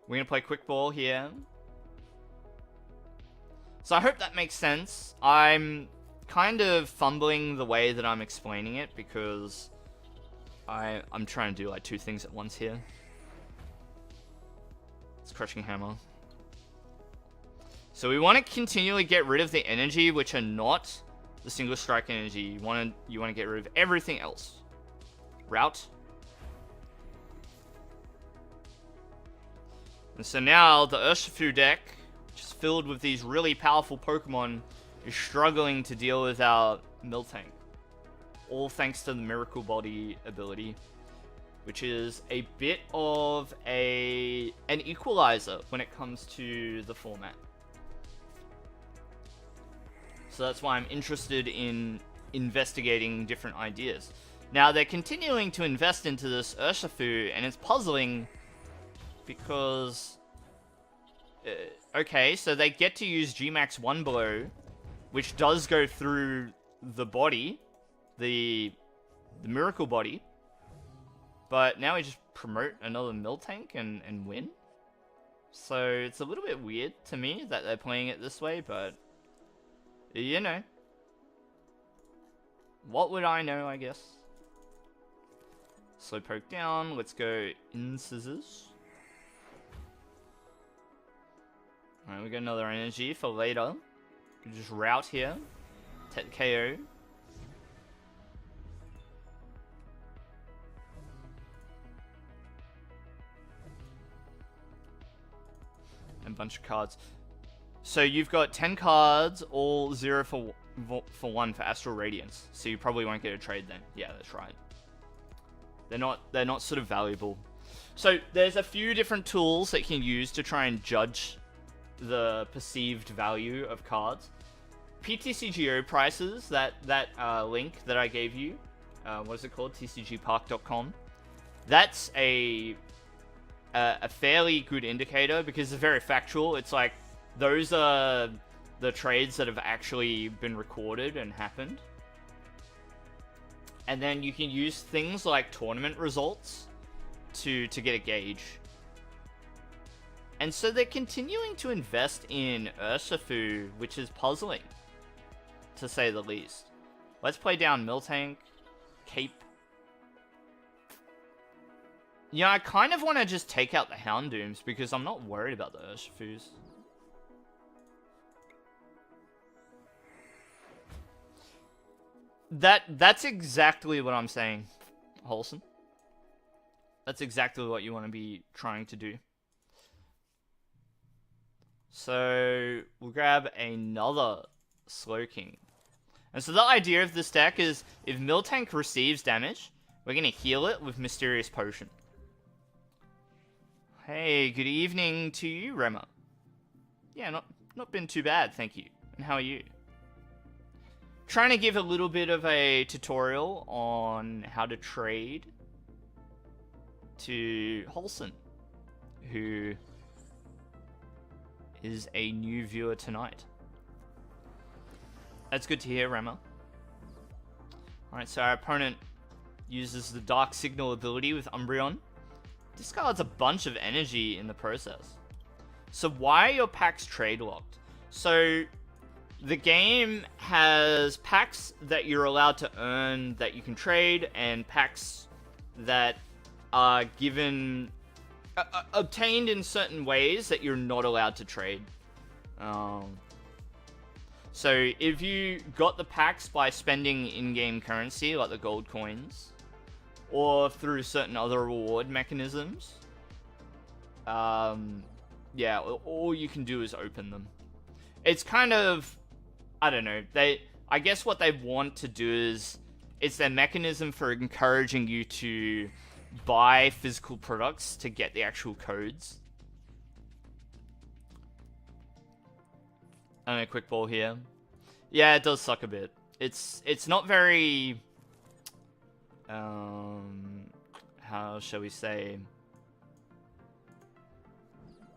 We're going to play Quick Ball here. So I hope that makes sense. I'm kind of fumbling the way that I'm explaining it because I'm trying to do like 2 things at once here. It's Crushing Hammer. So we want to continually get rid of the energy which are not the single strike energy. You want to get rid of everything else. Route. And so now the Urshifu deck, which is filled with these really powerful Pokemon, is struggling to deal with our Miltank. All thanks to the Miracle Body ability, which is a bit of an equalizer when it comes to the format. So that's why I'm interested in investigating different ideas. Now, they're continuing to invest into this Urshifu, and it's puzzling because... okay, so they get to use Gmax 1 Blow, which does go through the body, the Miracle Body, but now we just promote another Miltank and win? So it's a little bit weird to me that they're playing it this way, but... you know. What would I know, I guess? Slowpoke down. Let's go in scissors. Alright, we got another energy for later. We can just route here. Tet KO. And a bunch of cards. So you've got 10 cards, all 0 for 1 for Astral Radiance. So you probably won't get a trade then. Yeah, that's right. They're not sort of valuable. So there's a few different tools that you can use to try and judge the perceived value of cards. PTCGO prices, that link that I gave you, what is it called? TCGpark.com. That's a fairly good indicator because it's very factual. It's like, those are the trades that have actually been recorded and happened. And then you can use things like tournament results to get a gauge. And so they're continuing to invest in Urshifu, which is puzzling, to say the least. Let's play down Miltank, Cape. Yeah, I kind of want to just take out the Houndooms because I'm not worried about the Urshifus. That's exactly what I'm saying, Wholesome. That's exactly what you want to be trying to do. So we'll grab another Slowking. And so the idea of this deck is if Miltank receives damage, we're going to heal it with Mysterious Potion. Hey, good evening to you, Rema. Yeah, not been too bad, thank you. And how are you? Trying to give a little bit of a tutorial on how to trade to Wholesome, who is a new viewer tonight. That's good to hear, Rema. Alright, so our opponent uses the Dark Signal ability with Umbreon. Discards a bunch of energy in the process. So why are your packs trade locked? So the game has packs that you're allowed to earn that you can trade, and packs that are given obtained in certain ways that you're not allowed to trade. So if you got the packs by spending in-game currency, like the gold coins, or through certain other reward mechanisms. Yeah, all you can do is open them. It's kind of, I don't know, I guess what they want to do is, it's their mechanism for encouraging you to buy physical products to get the actual codes. And a quick ball here. Yeah, it does suck a bit. It's not very, how shall we say?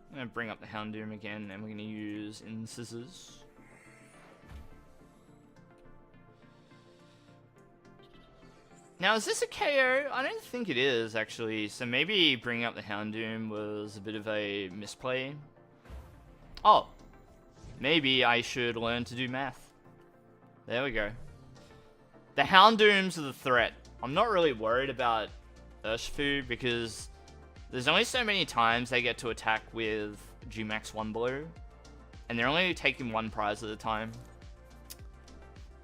I'm gonna bring up the Houndoom again, and we're gonna use Incisors. Now, is this a KO? I don't think it is, actually. So maybe bringing up the Houndoom was a bit of a misplay. Oh. Maybe I should learn to do math. There we go. The Houndooms are the threat. I'm not really worried about Urshifu because there's only so many times they get to attack with Gmax 1 blow. And they're only taking one prize at a time.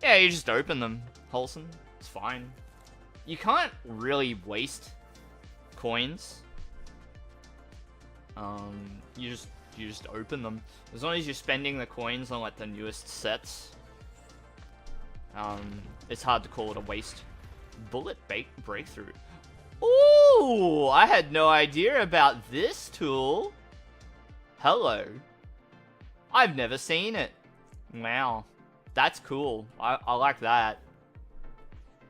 Yeah, you just open them, Wholesome. It's fine. You can't really waste coins. You just open them. As long as you're spending the coins on like the newest sets. It's hard to call it a waste. Bullet breakthrough. Ooh, I had no idea about this tool. Hello. I've never seen it. Wow. That's cool. I like that.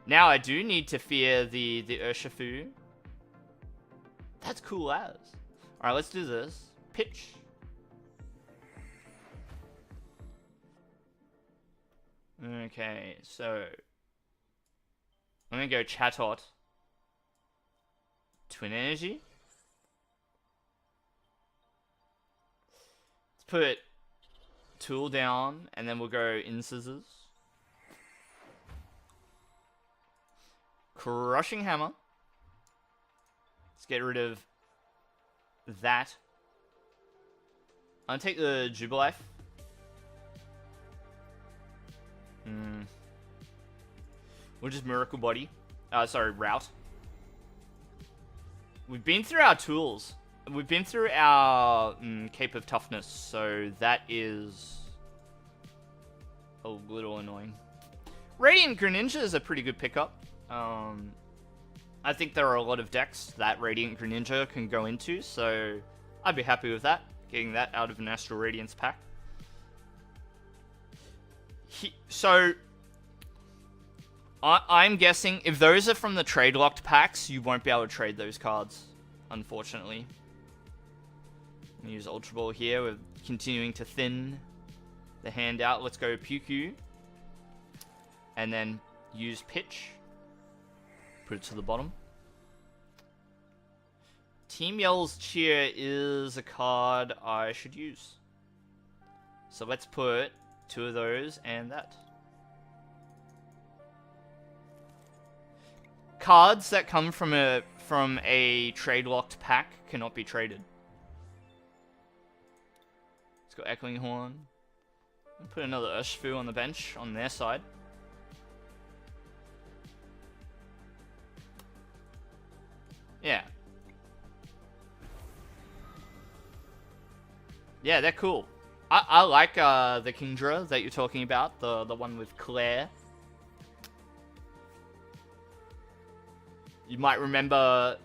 Now I do need to fear the Urshifu. That's cool as. Alright, let's do this. Pitch. Okay, so I'm gonna go Chatot. Twin Energy. Let's put Tool down, and then we'll go Incisors. Crushing Hammer. Let's get rid of that. I'm gonna take the Jubilife. We'll just Miracle Body. Sorry, Route. We've been through our tools. We've been through our Cape of Toughness, so that is a little annoying. Radiant Greninja is a pretty good pickup. I think there are a lot of decks that Radiant Greninja can go into, so I'd be happy with that. Getting that out of an Astral Radiance pack. So I'm guessing if those are from the trade locked packs, you won't be able to trade those cards, unfortunately. I'm gonna use Ultra Ball here. We're continuing to thin the hand out. Let's go Puku. And then use Pitch. Put it to the bottom. Team Yell's Cheer is a card I should use. So let's put 2 of those and that. Cards that come from a trade locked pack cannot be traded. Let's go Echoing Horn. Put another Urshifu on the bench on their side. Yeah. Yeah, they're cool. I like the Kingdra that you're talking about, the one with Claire. You might remember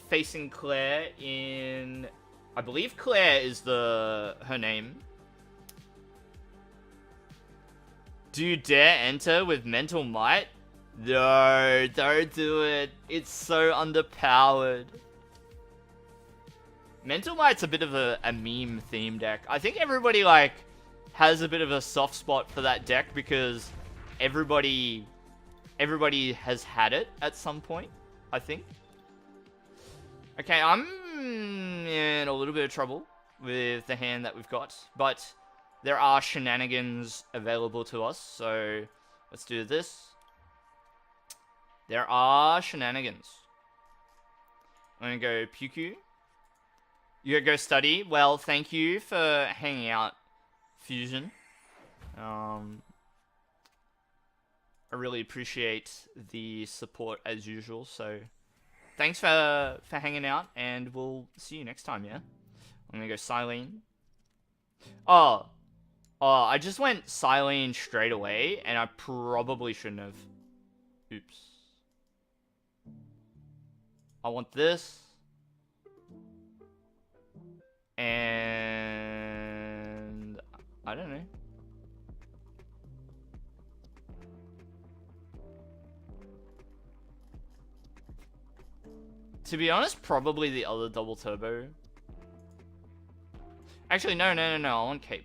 facing Claire in, I believe Claire is her name. Do you dare enter with Mental Might? No, don't do it. It's so underpowered. Mental Might's a bit of a meme theme deck. I think everybody like has a bit of a soft spot for that deck because everybody has had it at some point, I think. Okay, I'm in a little bit of trouble with the hand that we've got, but there are shenanigans available to us, so let's do this. There are shenanigans. I'm gonna go Puku. You gotta go study. Well, thank you for hanging out, Fusion. I really appreciate the support as usual, so thanks for hanging out, and we'll see you next time, yeah? I'm gonna go Silene. Oh, I just went Silene straight away, and I probably shouldn't have. Oops. I want this. And I don't know. To be honest, probably the other double turbo. Actually, no. I want cape.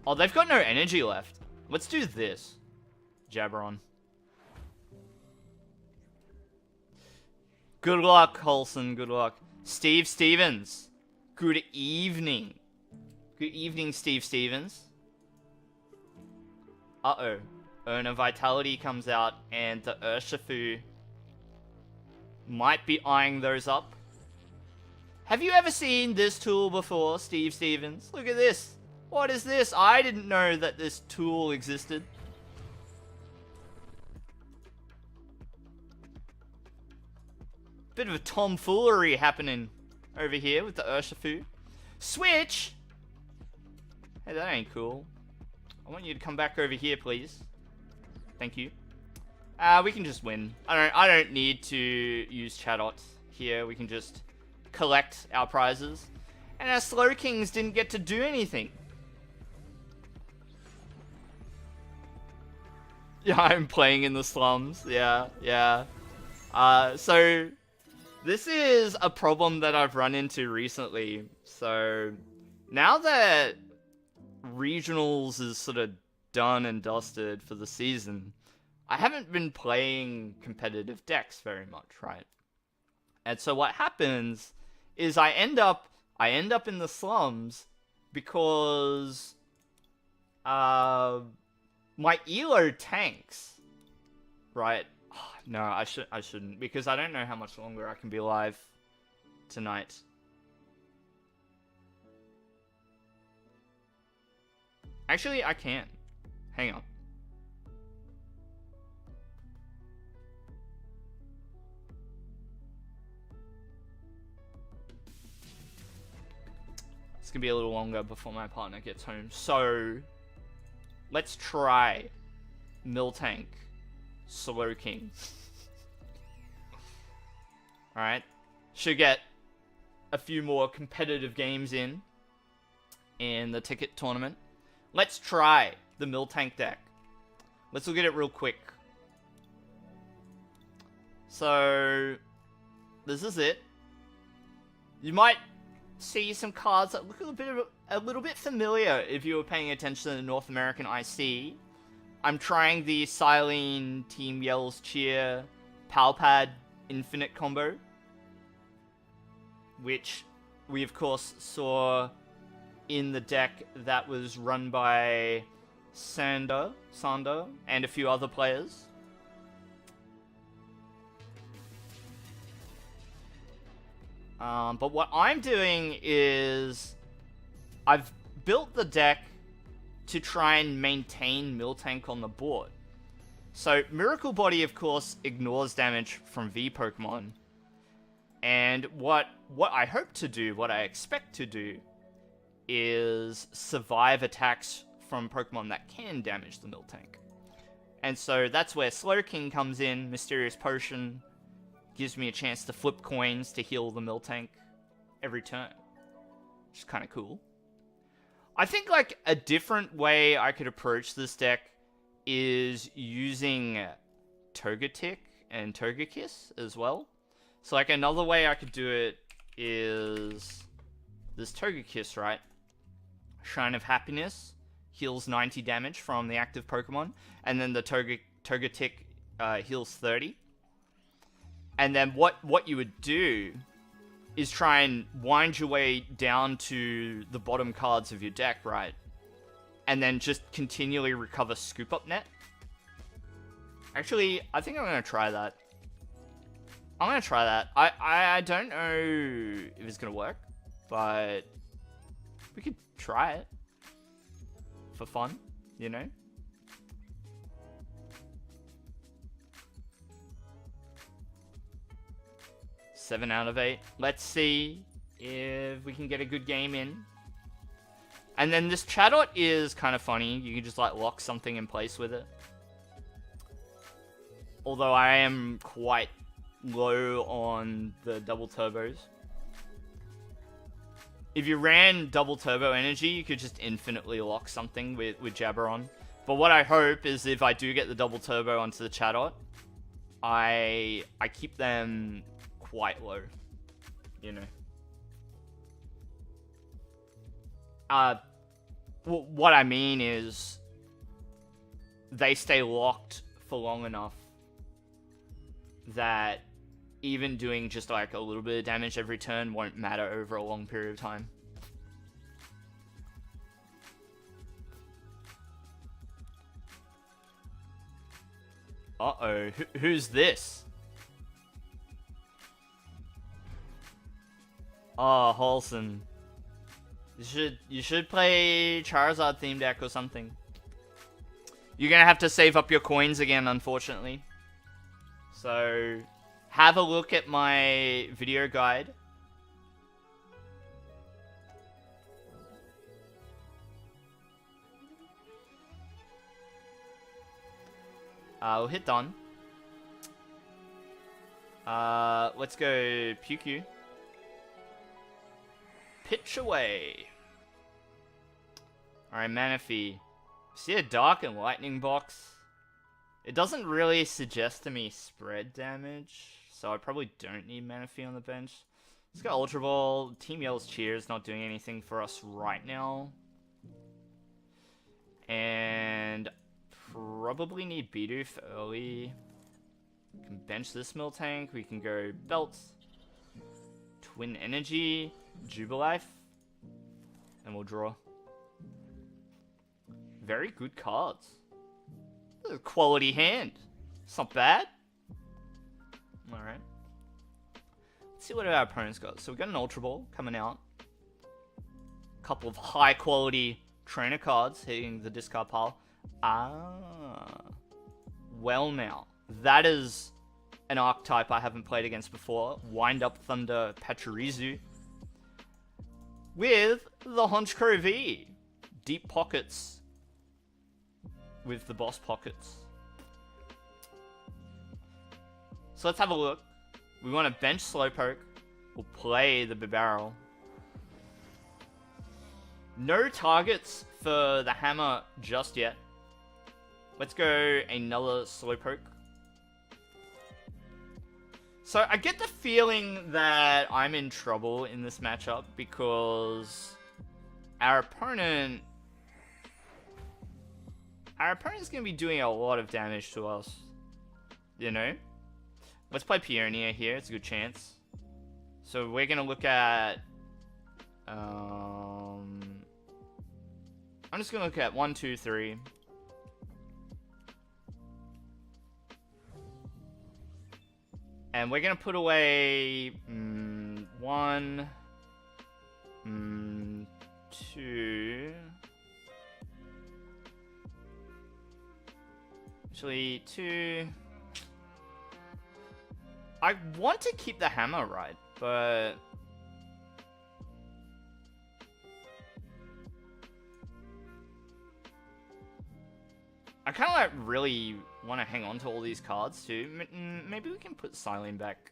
Oh, they've got no energy left. Let's do this. Jabberon. Good luck, Colson. Good luck. Steve Stevens. Good evening. Good evening, Steve Stevens. Uh-oh. Urna Vitality comes out, and the Urshifu might be eyeing those up. Have you ever seen this tool before, Steve Stevens? Look at this. What is this? I didn't know that this tool existed. Bit of a tomfoolery happening over here with the Urshifu. Switch! Hey, that ain't cool. I want you to come back over here, please. Thank you. We can just win. I don't need to use Chatot here. We can just collect our prizes. And our Slow Kings didn't get to do anything. Yeah, I'm playing in the slums. Yeah. So this is a problem that I've run into recently. So now that regionals is sort of done and dusted for the season, I haven't been playing competitive decks very much, right? And so what happens is I end up in the slums because my Elo tanks, right? Oh, no, I shouldn't, because I don't know how much longer I can be alive tonight. Actually, I can. Hang on. It's gonna be a little longer before my partner gets home. So, let's try Miltank Slow King. Alright. Should get a few more competitive games in the ticket tournament. Let's try the Miltank deck. Let's look at it real quick. So, this is it. You might see some cards that look a little bit familiar if you were paying attention to the North American IC. I'm trying the Silene Team Yell's Cheer Palpad Infinite combo, which we of course saw in the deck that was run by Sander, and a few other players. But what I'm doing is I've built the deck to try and maintain Miltank on the board. So Miracle Body, of course, ignores damage from V Pokemon. And what I hope to do, what I expect to do, is survive attacks from Pokemon that can damage the Miltank. And so that's where Slow King comes in. Mysterious Potion gives me a chance to flip coins to heal the Miltank every turn, which is kind of cool. I think like a different way I could approach this deck is using Togetic and Togekiss as well. So like another way I could do it is this Togekiss, right? Shine of Happiness heals 90 damage from the active Pokemon, and then the Togetic heals 30. And then what you would do is try and wind your way down to the bottom cards of your deck, right? And then just continually recover Scoop Up Net. Actually, I think I'm going to try that. I don't know if it's going to work. but we could try it for fun, you know? Seven out of 8. Let's see if we can get a good game in. And then this Chatot is kind of funny. You can just like lock something in place with it. Although I am quite low on the double turbos. If you ran double turbo energy, you could just infinitely lock something with Jabber on. But what I hope is if I do get the double turbo onto the Chatot, I keep them quite low, you know. What I mean is they stay locked for long enough that even doing just like a little bit of damage every turn won't matter over a long period of time. Uh-oh, who's this? Oh, Halson. You should play Charizard theme deck or something. You're gonna have to save up your coins again, unfortunately. So, have a look at my video guide. We'll hit done. Let's go PQ. Pitch away. Alright, Manaphy. See a Dark and Lightning box? It doesn't really suggest to me spread damage, so I probably don't need Manaphy on the bench. Let's go Ultra Ball. Team Yellow's Cheer is not doing anything for us right now. And probably need Bidoof early. We can bench this Miltank. We can go Belts, Twin Energy, Jubilife, and we'll draw. Very good cards. This is a quality hand. It's not bad. Alright. Let's see what our opponent's got. So we've got an Ultra Ball coming out. A couple of high quality trainer cards hitting the discard pile. Well now. That is an archetype I haven't played against before. Wind Up Thunder Pachirisu. With the Honchkrow V. Deep pockets. With the boss pockets. So let's have a look. We want to bench Slowpoke. We'll play the Bibarel. No targets for the hammer just yet. Let's go another Slowpoke. So I get the feeling that I'm in trouble in this matchup because our opponent's going to be doing a lot of damage to us. You know? Let's play Peonia here. It's a good chance. So we're going to look at... I'm just going to look at 1, 2, 3. And we're going to put away 1, 2... Actually, 2... I want to keep the hammer right, but... I kind of like really want to hang on to all these cards too. Maybe we can put Silene back.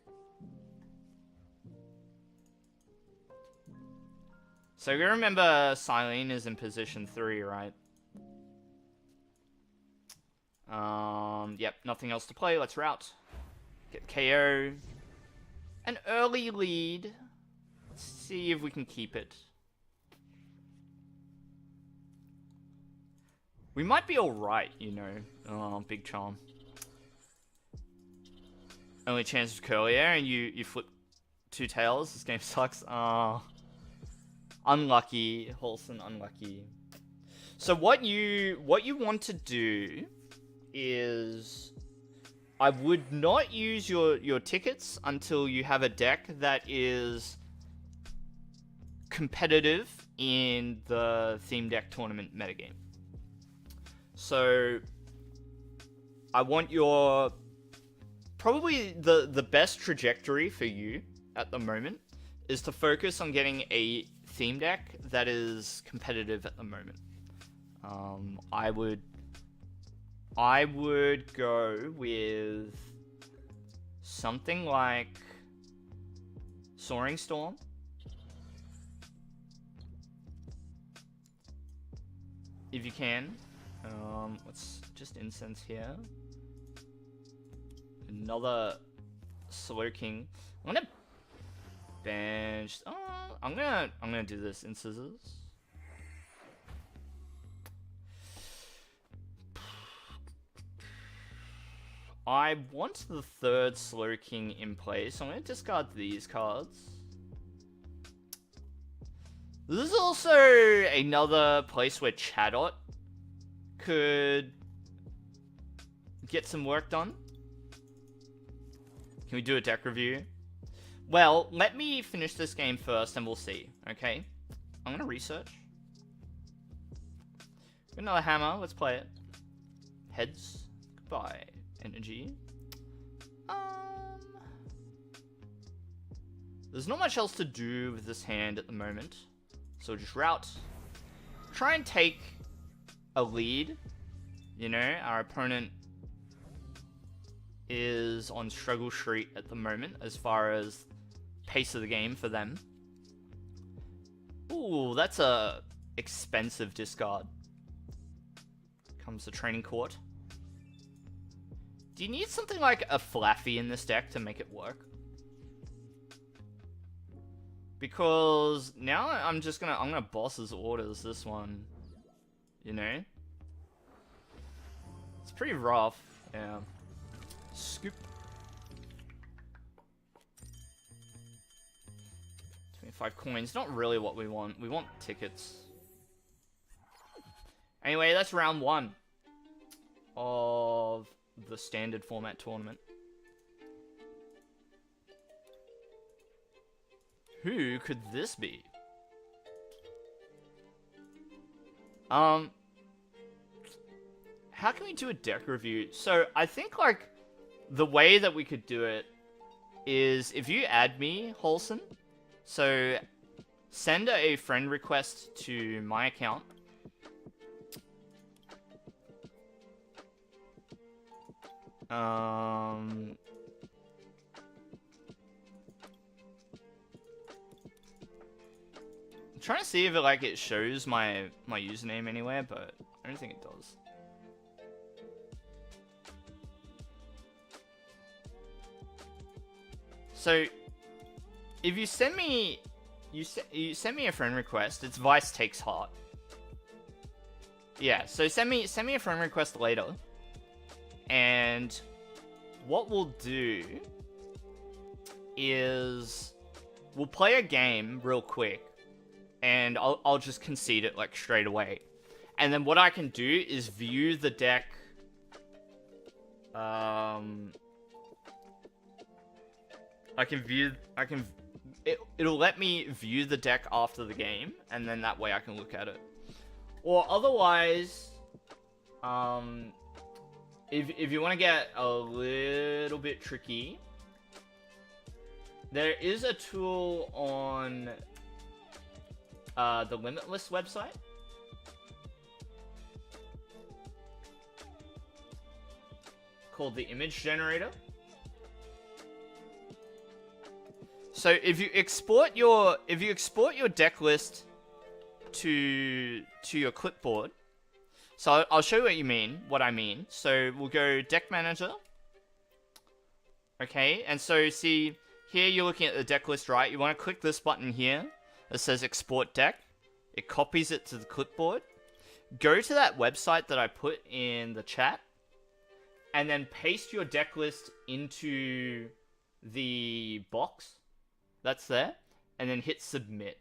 So you remember Silene is in position 3, right? Yep, nothing else to play. Let's route. Get KO. An early lead. Let's see if we can keep it. We might be alright, you know. Oh, big charm. Only chance of curly air and you flip 2 tails. This game sucks. Unlucky, Halson, unlucky. So what you want to do is I would not use your tickets until you have a deck that is competitive in the theme deck tournament metagame. So I want your probably the best trajectory for you at the moment is to focus on getting a theme deck that is competitive at the moment. I would go with something like Soaring Storm. If you can. Let's just incense here. Another Slow King. I'm gonna bench. I'm gonna do this in scissors. I want the third Slow King in play, so I'm gonna discard these cards. This is also another place where Chadot could get some work done. Can we do a deck review? Well, let me finish this game first and we'll see, okay? I'm gonna research. Another hammer, let's play it. Heads, goodbye. Energy. There's not much else to do with this hand at the moment. So just route. Try and take a lead. You know, our opponent is on struggle street at the moment as far as pace of the game for them. Ooh, that's a expensive discard. Comes the training court. Do you need something like a Flaffy in this deck to make it work? Because now I'm gonna boss's orders this one. You know? It's pretty rough. Yeah. Scoop. 25 coins. Not really what we want. We want tickets. Anyway, that's round 1 of the standard format tournament. Who could this be? How can we do a deck review? So I think like the way that we could do it is if you add me, Holson. So send a friend request to my account. I'm trying to see if it shows my username anywhere, but I don't think it does. So if you send me you send me a friend request, it's Vice Takes Heart. Yeah, so send me a friend request later. And what we'll do is we'll play a game real quick and I'll just concede it like straight away. And then what I can do is view the deck it'll let me view the deck after the game, and then that way I can look at it. Or otherwise, if you want to get a little bit tricky, there is a tool on the Limitless website. Called the Image Generator. So if you export your deck list to your clipboard, so I'll show you what I mean. So we'll go Deck Manager. Okay, and so see here you're looking at the deck list, right? You want to click this button here that says Export Deck. It copies it to the clipboard. Go to that website that I put in the chat, and then paste your deck list into the box that's there, and then hit submit.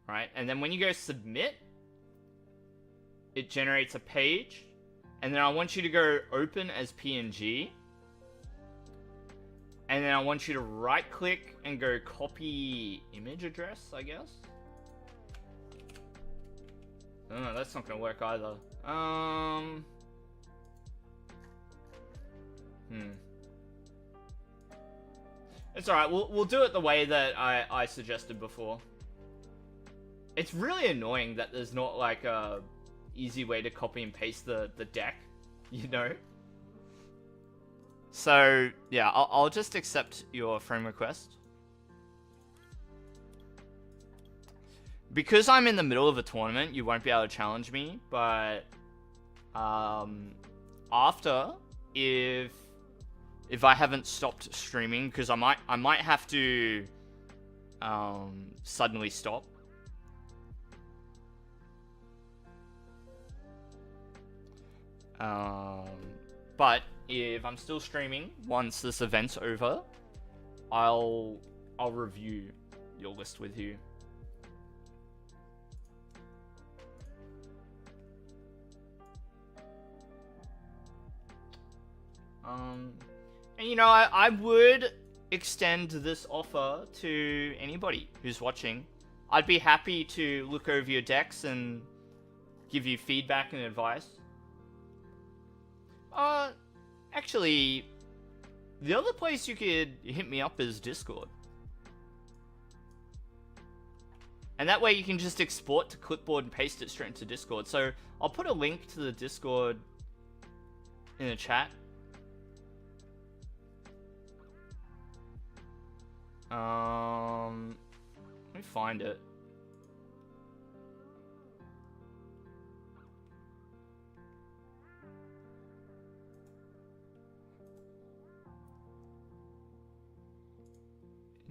Right, and then when you go submit, it generates a page, and then I want you to go open as PNG, And then I want you to right click and go copy image address, I guess. Oh, that's not gonna work either. It's alright, we'll do it the way that I suggested before. It's really annoying that there's not like a easy way to copy and paste the deck, you know? So, yeah, I'll just accept your friend request. Because I'm in the middle of a tournament, you won't be able to challenge me, but after, if I haven't stopped streaming, because I might have to suddenly stop. But if I'm still streaming, once this event's over, I'll review your list with you. And you know, I would extend this offer to anybody who's watching. I'd be happy to look over your decks and give you feedback and advice. Actually, the other place you could hit me up is Discord. And that way you can just export to clipboard and paste it straight into Discord. So I'll put a link to the Discord in the chat. Let me find it.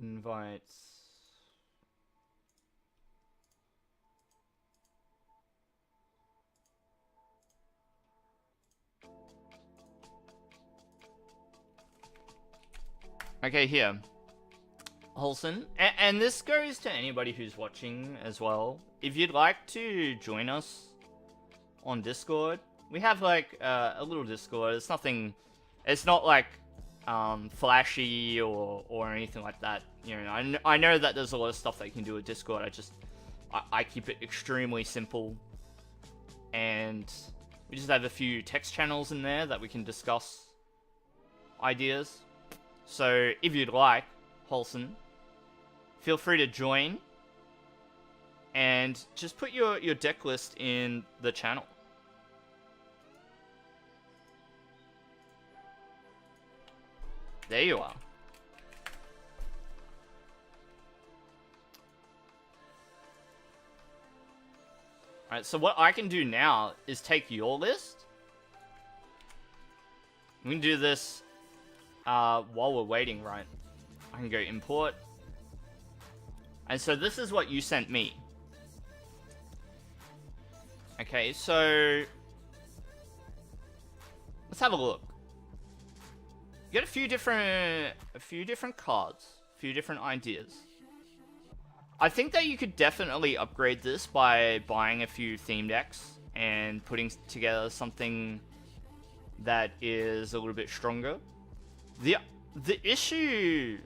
Invites. Okay, here. Holson, and this goes to anybody who's watching as well. If you'd like to join us on Discord, we have like a little Discord. It's nothing. It's not like flashy or anything like that. You know, I know that there's a lot of stuff that you can do with Discord. I keep it extremely simple, and we just have a few text channels in there that we can discuss ideas. So if you'd like, Holson, feel free to join and just put your deck list in the channel. There you are. Alright, so what I can do now is take your list. We can do this while we're waiting, right? I can go import. And so this is what you sent me. Okay, so let's have a look. You got a few different cards, a few different ideas. I think that you could definitely upgrade this by buying a few theme decks and putting together something that is a little bit stronger. The issue.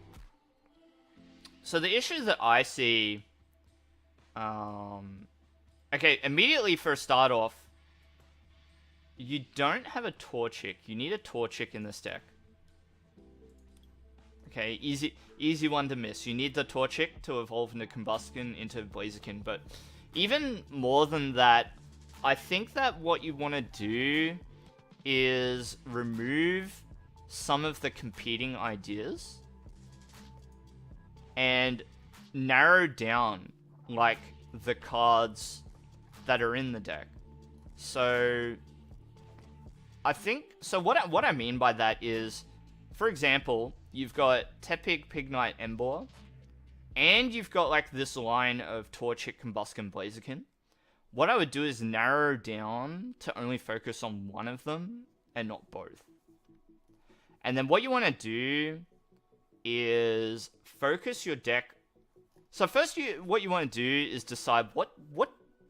So the issue that I see. Okay, immediately for a start off, you don't have a Torchic. You need a Torchic in this deck. Okay, easy one to miss. You need the Torchic to evolve into Combustion into Blaziken. But even more than that, I think that what you want to do is remove some of the competing ideas and narrow down like the cards that are in the deck. So I think what I mean by that is, for example, you've got Tepig, Pignite, Embor, and you've got like this line of Torchic, Combustion, Blaziken. What I would do is narrow down to only focus on one of them and not both. And then what you want to do is focus your deck. So first, what you want to do is decide what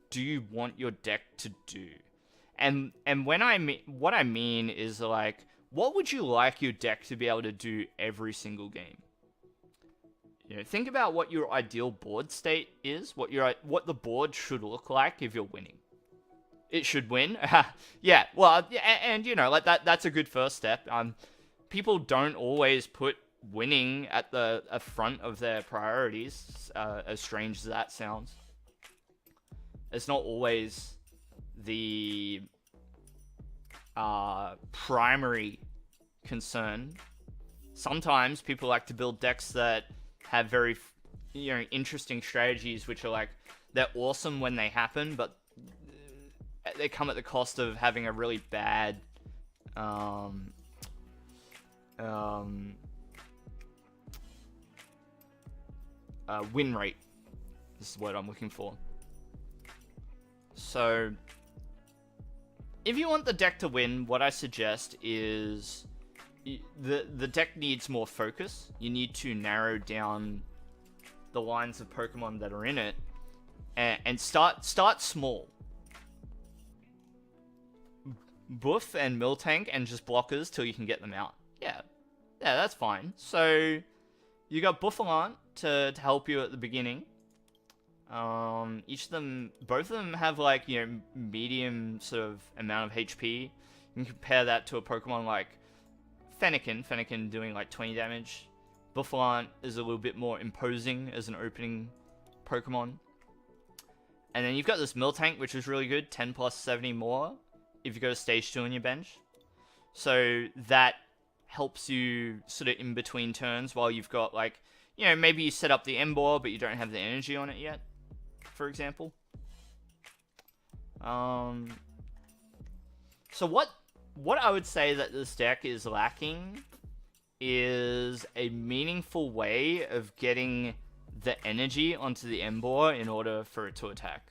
do you want your deck to do. And when what I mean is like, what would you like your deck to be able to do every single game? You know, think about what your ideal board state is, what the board should look like if you're winning. It should win. Yeah, well, and you know, like that's a good first step. People don't always put winning at the front of their priorities, as strange as that sounds. It's not always the primary concern. Sometimes people like to build decks that have very, you know, interesting strategies, which are like, they're awesome when they happen, but they come at the cost of having a really bad win rate. This is the word I'm looking for. So, if you want the deck to win, what I suggest is the deck needs more focus. You need to narrow down the lines of Pokemon that are in it, and start small. Buff and Miltank and just blockers till you can get them out. Yeah, that's fine. So you got Buffalant to help you at the beginning. Both of them have like, you know, medium sort of amount of HP. You can compare that to a Pokemon like Fennekin doing like 20 damage. Buffalant is a little bit more imposing as an opening Pokemon. And then you've got this Miltank, which is really good, 10 plus 70 more if you go to stage 2 on your bench. So that helps you sort of in between turns while you've got like, you know, maybe you set up the Emboar, but you don't have the energy on it yet, for example. So what I would say that this deck is lacking is a meaningful way of getting the energy onto the Emboar in order for it to attack.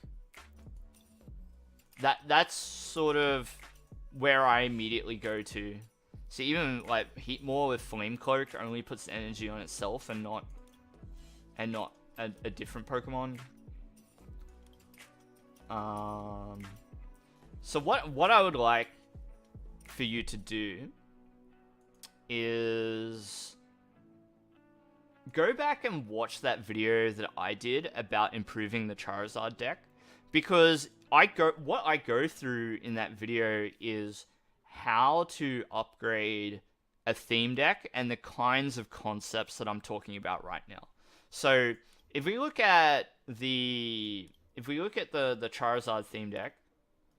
That's sort of where I immediately go to. So even like Heatmore with Flame Cloak only puts energy on itself and not a different Pokemon. So what I would like for you to do is go back and watch that video that I did about improving the Charizard deck, because what I go through in that video is how to upgrade a theme deck and the kinds of concepts that I'm talking about right now. So if we look at the Charizard theme deck,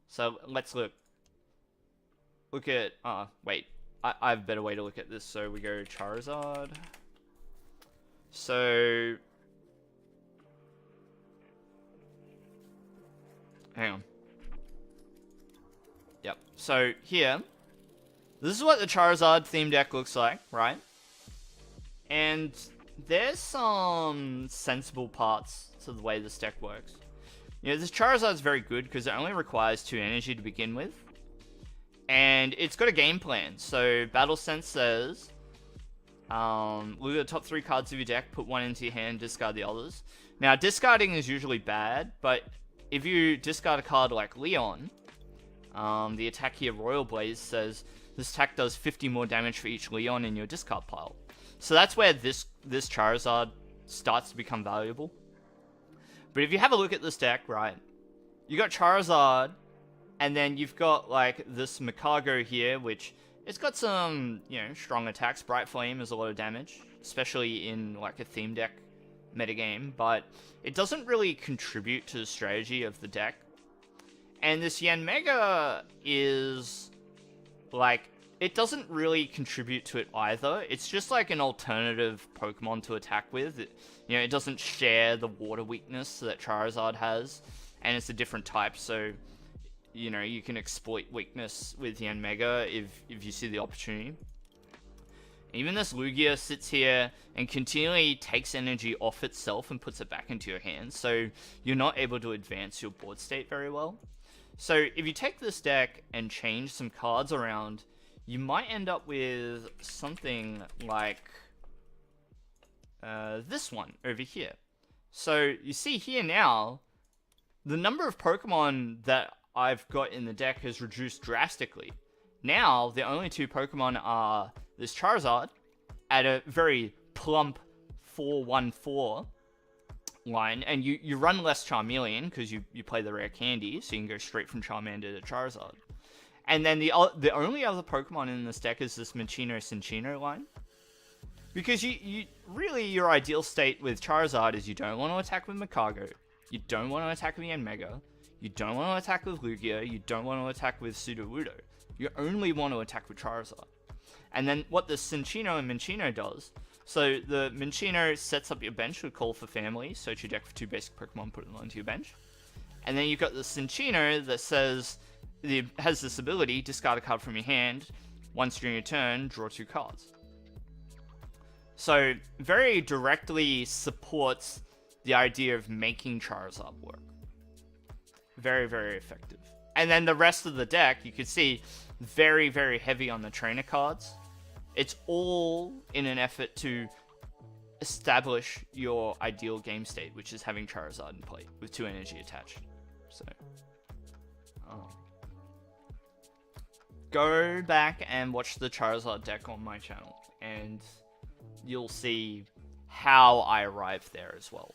so let's look at wait, I have a better way to look at this. So we go Charizard. So hang on. Yep. So here, this is what the Charizard theme deck looks like, right? And there's some sensible parts to the way this deck works. You know, this Charizard's very good because it only requires 2 energy to begin with. And it's got a game plan. So Battle Sense says, look at the top 3 cards of your deck, put 1 into your hand, discard the others. Now, discarding is usually bad, but if you discard a card like Leon, the attack here, Royal Blaze, says this attack does 50 more damage for each Leon in your discard pile. So that's where this Charizard starts to become valuable. But if you have a look at this deck, right, you got Charizard, and then you've got like this Makago here, which it's got some, you know, strong attacks. Bright Flame is a lot of damage, especially in like a theme deck metagame, but it doesn't really contribute to the strategy of the deck. And this Yanmega is like, it doesn't really contribute to it either. It's just like an alternative Pokemon to attack with. You know, it doesn't share the water weakness that Charizard has, and it's a different type, so you know, you can exploit weakness with Yanmega if you see the opportunity. Even this Lugia sits here and continually takes energy off itself and puts it back into your hands, so you're not able to advance your board state very well. So if you take this deck and change some cards around, you might end up with something like this one over here. So you see here now, the number of Pokemon that I've got in the deck has reduced drastically. now the only two Pokemon are this Charizard at a very plump 414 line, and you run less Charmeleon because you play the rare candy, so you can go straight from Charmander to Charizard. And then the only other Pokemon in this deck is this Minccino-Cinccino line. Because you really, your ideal state with Charizard is you don't want to attack with Makago, you don't want to attack with Yanmega, you don't want to attack with Lugia, you don't want to attack with Sudowoodo. You only want to attack with Charizard. And then what the Cinccino and Minccino does, so the Minccino sets up your bench with Call for Family, search your deck for 2 basic Pokemon, put them onto your bench. And then you've got the Cinccino that says, it has this ability, discard a card from your hand, once during your turn, draw 2 cards. So, very directly supports the idea of making Charizard work. Very, very effective. And then the rest of the deck, you can see, very, very heavy on the trainer cards. It's all in an effort to establish your ideal game state, which is having Charizard in play with 2 energy attached. So, go back and watch the Charizard deck on my channel, and you'll see how I arrived there as well.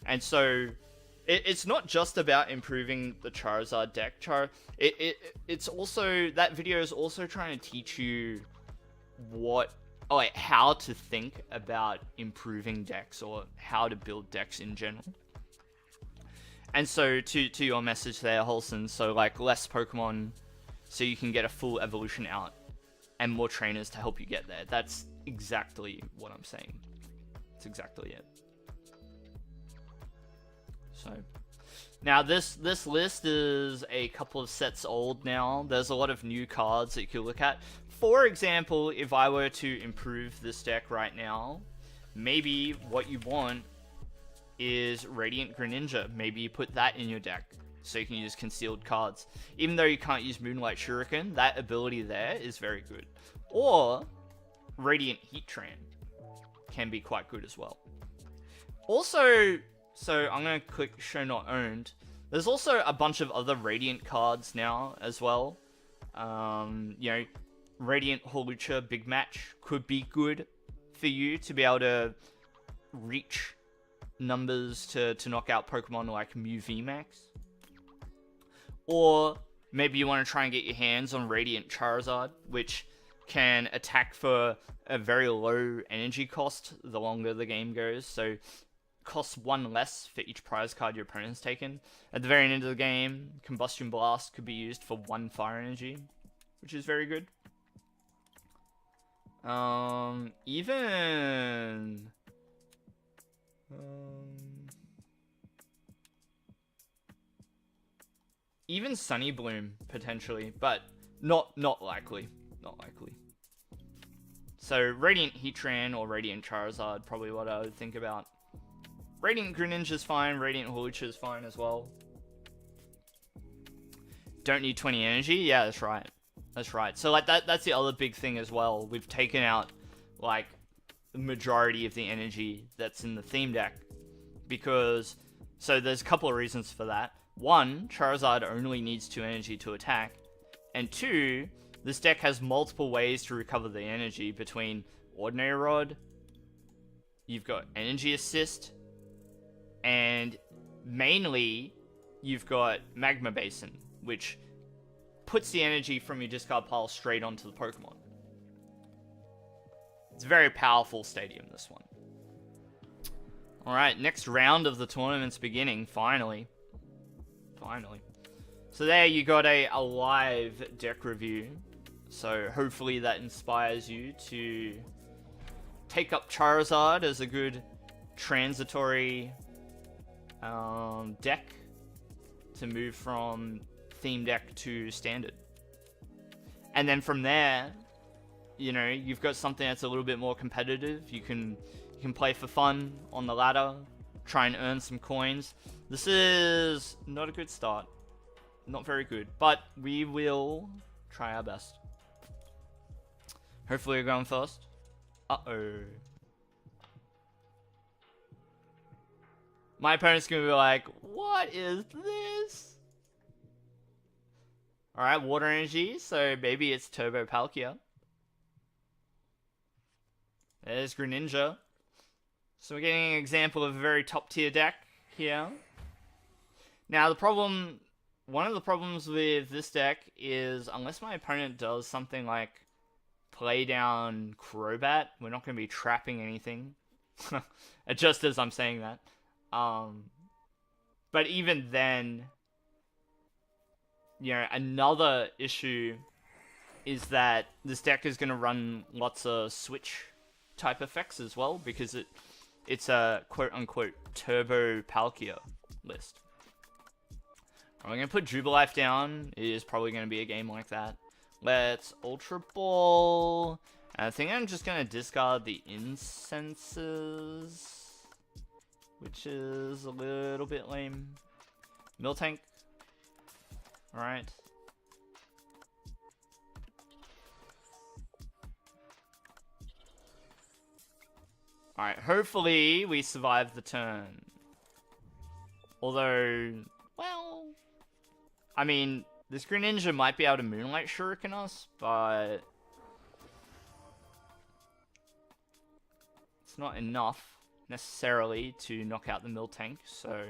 And so, it's not just about improving the Charizard deck. It's also, that video is also trying to teach you how to think about improving decks, or how to build decks in general. And so, to your message there, Holson, so like less Pokemon so you can get a full evolution out, and more trainers to help you get there. That's exactly what I'm saying. That's exactly it. So, now this list is a couple of sets old now. There's a lot of new cards that you can look at. For example, if I were to improve this deck right now, maybe what you want is Radiant Greninja. Maybe you put that in your deck, so you can use concealed cards. Even though you can't use Moonlight Shuriken, that ability there is very good. Or Radiant Heatran can be quite good as well. Also, so I'm going to click Show Not Owned. There's also a bunch of other Radiant cards now as well. Radiant Hawlucha Big Match could be good for you to be able to reach numbers to knock out Pokemon like Mew VMAX. Or maybe you want to try and get your hands on Radiant Charizard, which can attack for a very low energy cost the longer the game goes. So costs 1 less for each prize card your opponent's taken. At the very end of the game, Combustion Blast could be used for 1 fire energy, which is very good. Even Sunny Bloom, potentially, but not likely. Not likely. So, Radiant Heatran or Radiant Charizard, probably what I would think about. Radiant Greninja's fine, Radiant Hawlucha's fine as well. Don't need 20 energy? Yeah, that's right. That's right. So, like, that's the other big thing as well. We've taken out, like, the majority of the energy that's in the theme deck. Because, so there's a couple of reasons for that. 1, Charizard only needs 2 energy to attack. And 2, this deck has multiple ways to recover the energy between Ordinary Rod, you've got Energy Assist, and mainly you've got Magma Basin, which puts the energy from your discard pile straight onto the Pokemon. It's a very powerful stadium, this one. Alright, next round of the tournament's beginning, finally. Finally. So there you got a live deck review. So hopefully that inspires you to take up Charizard as a good transitory deck to move from theme deck to standard. And then from there, you know, you've got something that's a little bit more competitive. You can play for fun on the ladder, try and earn some coins. This is not a good start. Not very good, but we will try our best. Hopefully we're going first. Uh-oh. My opponent's gonna be like, what is this? Alright, water energy, so maybe it's Turbo Palkia. There's Greninja. So we're getting an example of a very top tier deck here. Now one of the problems with this deck is unless my opponent does something like play down Crobat, we're not going to be trapping anything. Just as I'm saying that. But even then, you know, another issue is that this deck is going to run lots of switch type effects as well, because it's a quote-unquote Turbo Palkia list. I'm going to put Jubilife down. It is probably going to be a game like that. Let's Ultra Ball. And I think I'm just going to discard the Incenses, which is a little bit lame. Miltank. Alright. Alright, hopefully we survive the turn. Although, well, I mean, this Greninja might be able to Moonlight Shuriken us, but it's not enough necessarily to knock out the Miltank, so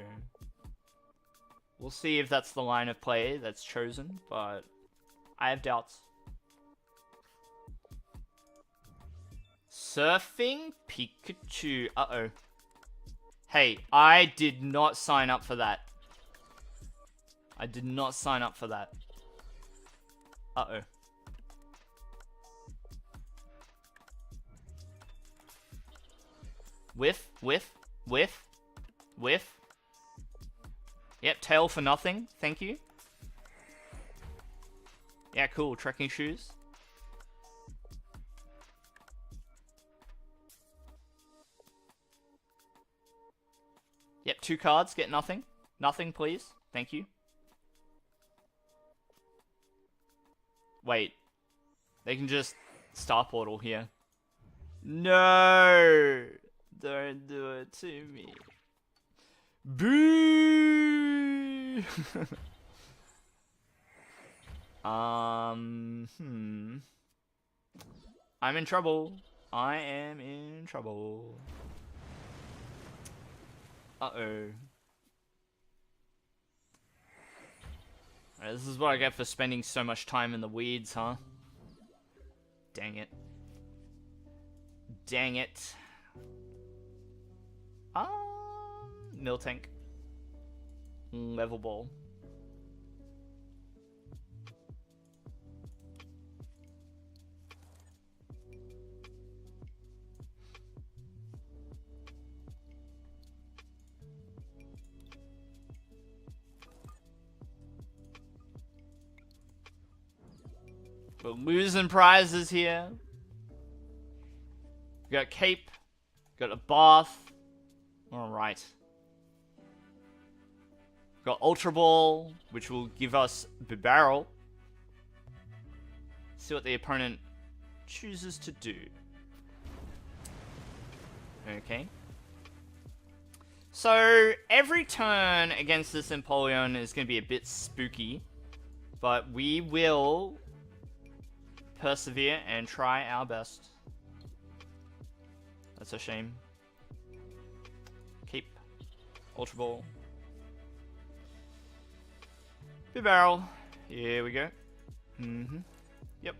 we'll see if that's the line of play that's chosen, but I have doubts. Surfing Pikachu. Uh-oh. Hey, I did not sign up for that. I did not sign up for that. Uh-oh. Whiff, whiff, whiff, whiff. Yep, tail for nothing. Thank you. Yeah, cool. Trekking shoes. Yep, 2 cards. Get nothing. Nothing, please. Thank you. Wait. They can just Star Portal here. No! Don't do it to me. Boo! I'm in trouble. I am in trouble. Uh-oh. This is what I get for spending so much time in the weeds, huh? Dang it. Dang it. Miltank. Level ball. We're losing prizes here. We got cape. Got a bath. Alright. Got Ultra Ball, which will give us Bibarel. See what the opponent chooses to do. Okay. So, every turn against this Empoleon is going to be a bit spooky. But we will persevere and try our best. That's a shame. Keep. Ultra Ball. Bibarel. Here we go. Yep.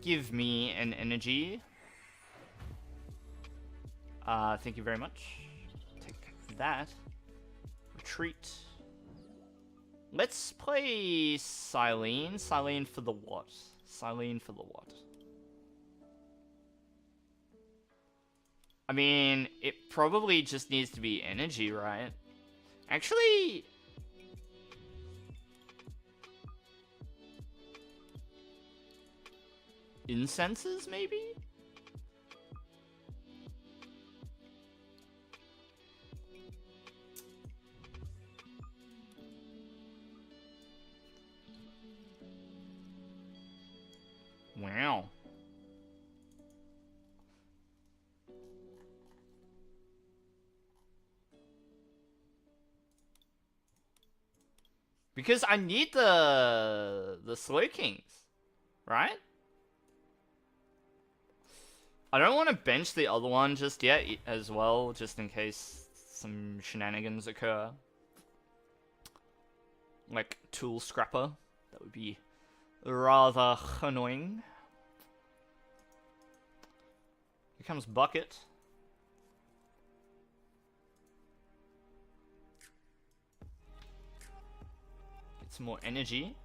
Give me an energy. Thank you very much. Take that. Retreat. Let's play Silene. Silene for the what? Silene for the what? I mean, it probably just needs to be energy, right? Actually, incenses, maybe? Wow. Because I need the Slow Kings, right? I don't want to bench the other one just yet as well, just in case some shenanigans occur. Like Tool Scrapper. That would be rather annoying. Here comes Bucket. Get some more energy.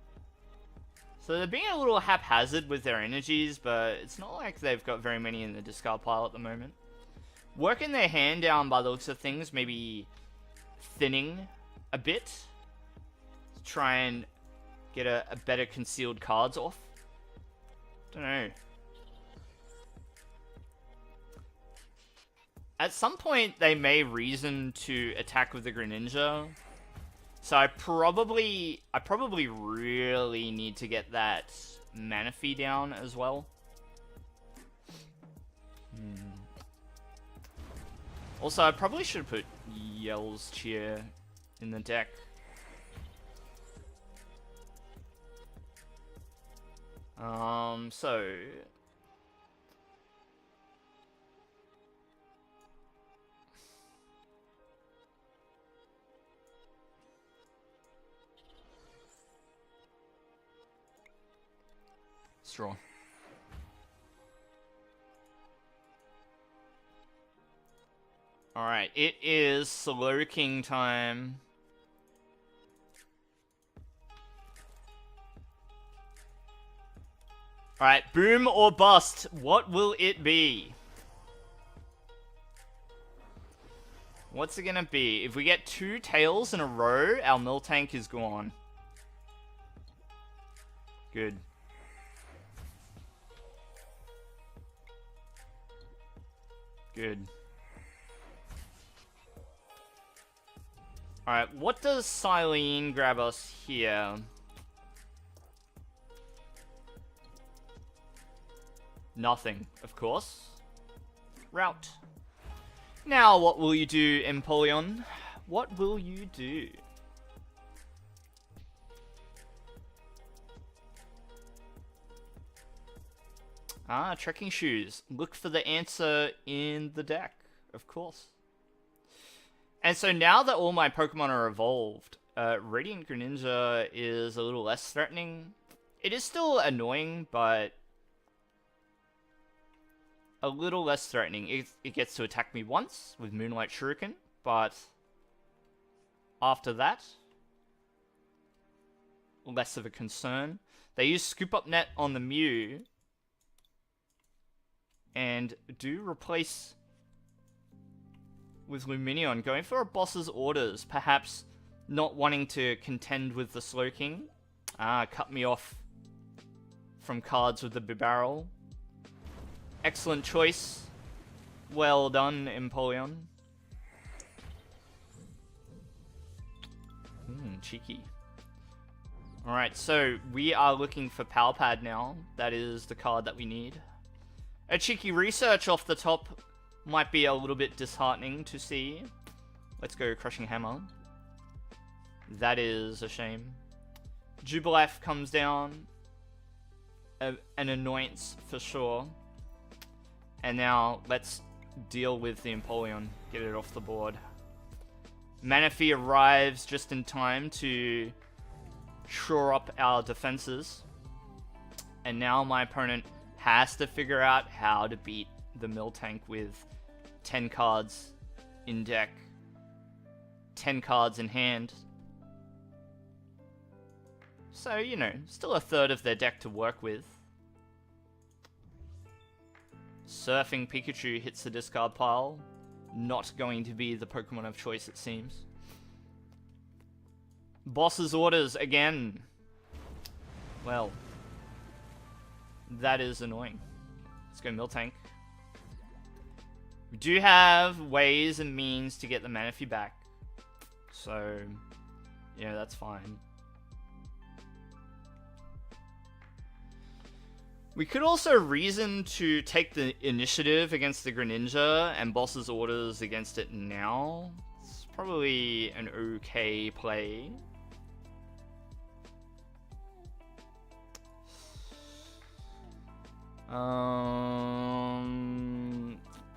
So they're being a little haphazard with their energies, but it's not like they've got very many in the discard pile at the moment. Working their hand down by the looks of things, maybe thinning a bit. To try and get a better concealed cards off. Don't know. At some point, they may reason to attack with the Greninja. So I probably really need to get that Manaphy down as well. Also, I probably should put Yell's Cheer in the deck. So straw. Alright, it is Slow King time. Alright, boom or bust. What will it be? What's it gonna be? If we get 2 tails in a row, our Miltank is gone. Good. Good. Alright, what does Silene grab us here? Nothing, of course. Route. Now, what will you do, Empoleon? What will you do? Ah, trekking shoes. Look for the answer in the deck, of course. And so now that all my Pokemon are evolved, Radiant Greninja is a little less threatening. It is still annoying, but a little less threatening. It gets to attack me once with Moonlight Shuriken, but after that, less of a concern. They use Scoop Up Net on the Mew, and do replace with Lumineon, going for a boss's orders, perhaps not wanting to contend with the Slow King. Cut me off from cards with the Bibarel. Excellent choice. Well done, Empoleon. Cheeky. Alright, so we are looking for Power Pad now. That is the card that we need. A cheeky research off the top might be a little bit disheartening to see. Let's go Crushing Hammer. That is a shame. Jubilife comes down. An annoyance for sure. And now let's deal with the Empoleon. Get it off the board. Manaphy arrives just in time to shore up our defenses. And now my opponent has to figure out how to beat the Miltank with 10 cards in deck, 10 cards in hand. So, you know, still a third of their deck to work with. Surfing Pikachu hits the discard pile. Not going to be the Pokemon of choice, it seems. Boss's orders again. Well, that is annoying. Let's go Miltank. We do have ways and means to get the Manaphy back. So, yeah, that's fine. We could also reason to take the initiative against the Greninja and boss's orders against it now. It's probably an okay play.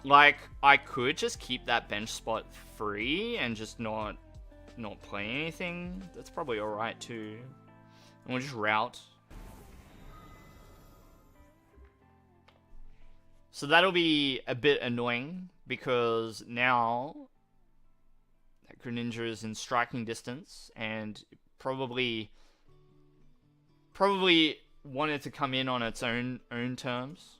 Like, I could just keep that bench spot free and just not play anything. That's probably alright too. And we'll just route. So that'll be a bit annoying, because now that Greninja is in striking distance and probably wanted to come in on its own terms.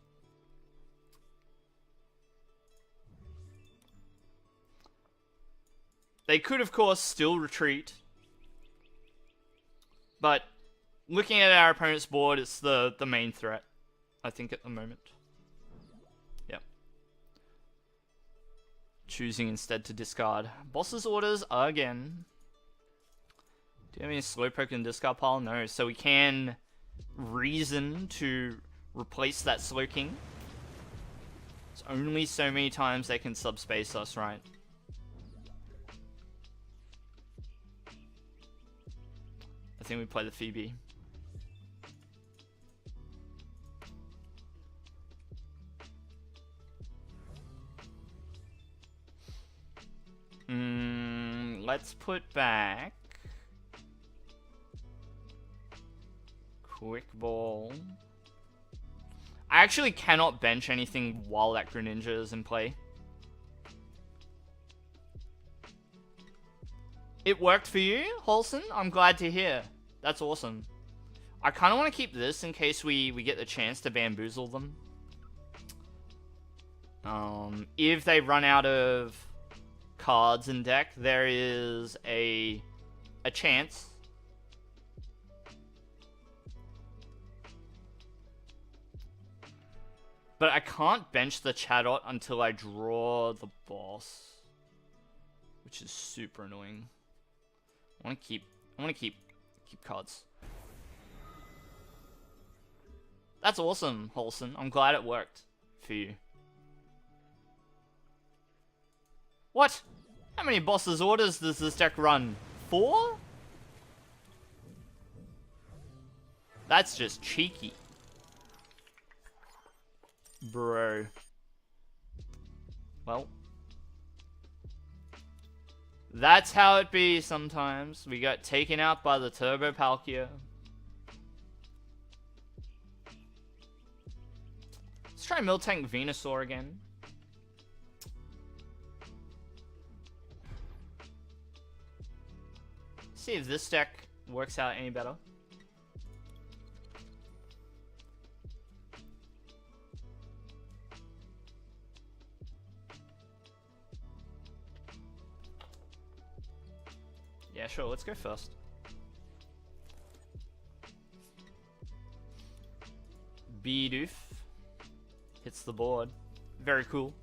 They could, of course, still retreat. But looking at our opponent's board, it's the main threat, I think, at the moment. Yep. Choosing instead to discard. Boss's orders again. Do you have any Slowpoke in the discard pile? No. So we can reason to replace that Slowking. There's only so many times they can subspace us, right? I think we play the Phoebe. Let's put back Quick Ball. I actually cannot bench anything while that Greninja is in play. It worked for you, Holson? I'm glad to hear. That's awesome. I kind of want to keep this in case we get the chance to bamboozle them. If they run out of cards in deck, there is a chance. But I can't bench the Chatot until I draw the boss, which is super annoying. I want to keep cards. That's awesome, Holson. I'm glad it worked for you. What? How many boss's orders does this deck run? 4? That's just cheeky. Bro. Well. That's how it be sometimes. We got taken out by the Turbo Palkia. Let's try Miltank Venusaur again. See if this deck works out any better. Yeah, sure, let's go first. Bidoof hits the board. Very cool.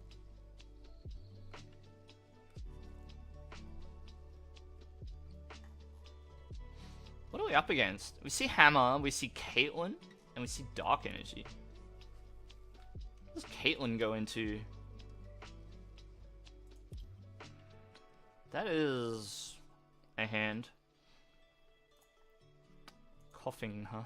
What are we up against? We see Hammer, we see Caitlyn, and we see Dark Energy. What does Caitlyn go into? That is a hand. Coughing, huh?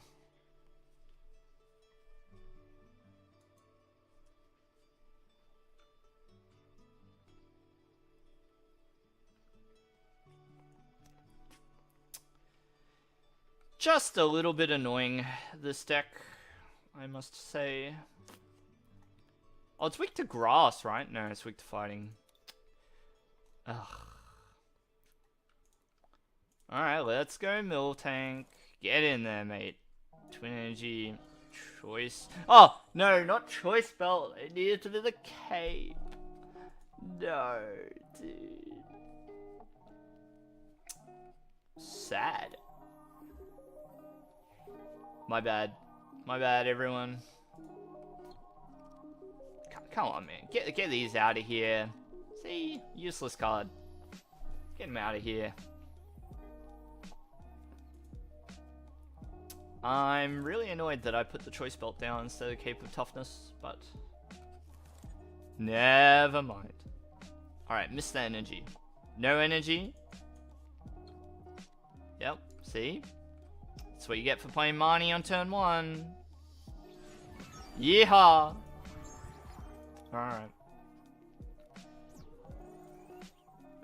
Just a little bit annoying, this deck, I must say. Oh, it's weak to grass, right? No, it's weak to fighting. Ugh. Alright, let's go Miltank. Get in there, mate. Twin Energy. Choice. Oh, no, not Choice Belt. It needed to be the cape. No, dude. Sad. My bad. My bad, everyone. Come on, man. Get these out of here. See? Useless card. Get him out of here. I'm really annoyed that I put the Choice Belt down instead of Cape of Toughness, but never mind. Alright, Mr. Energy. No energy. Yep, see? That's what you get for playing Marnie on turn 1. Yeehaw! Alright.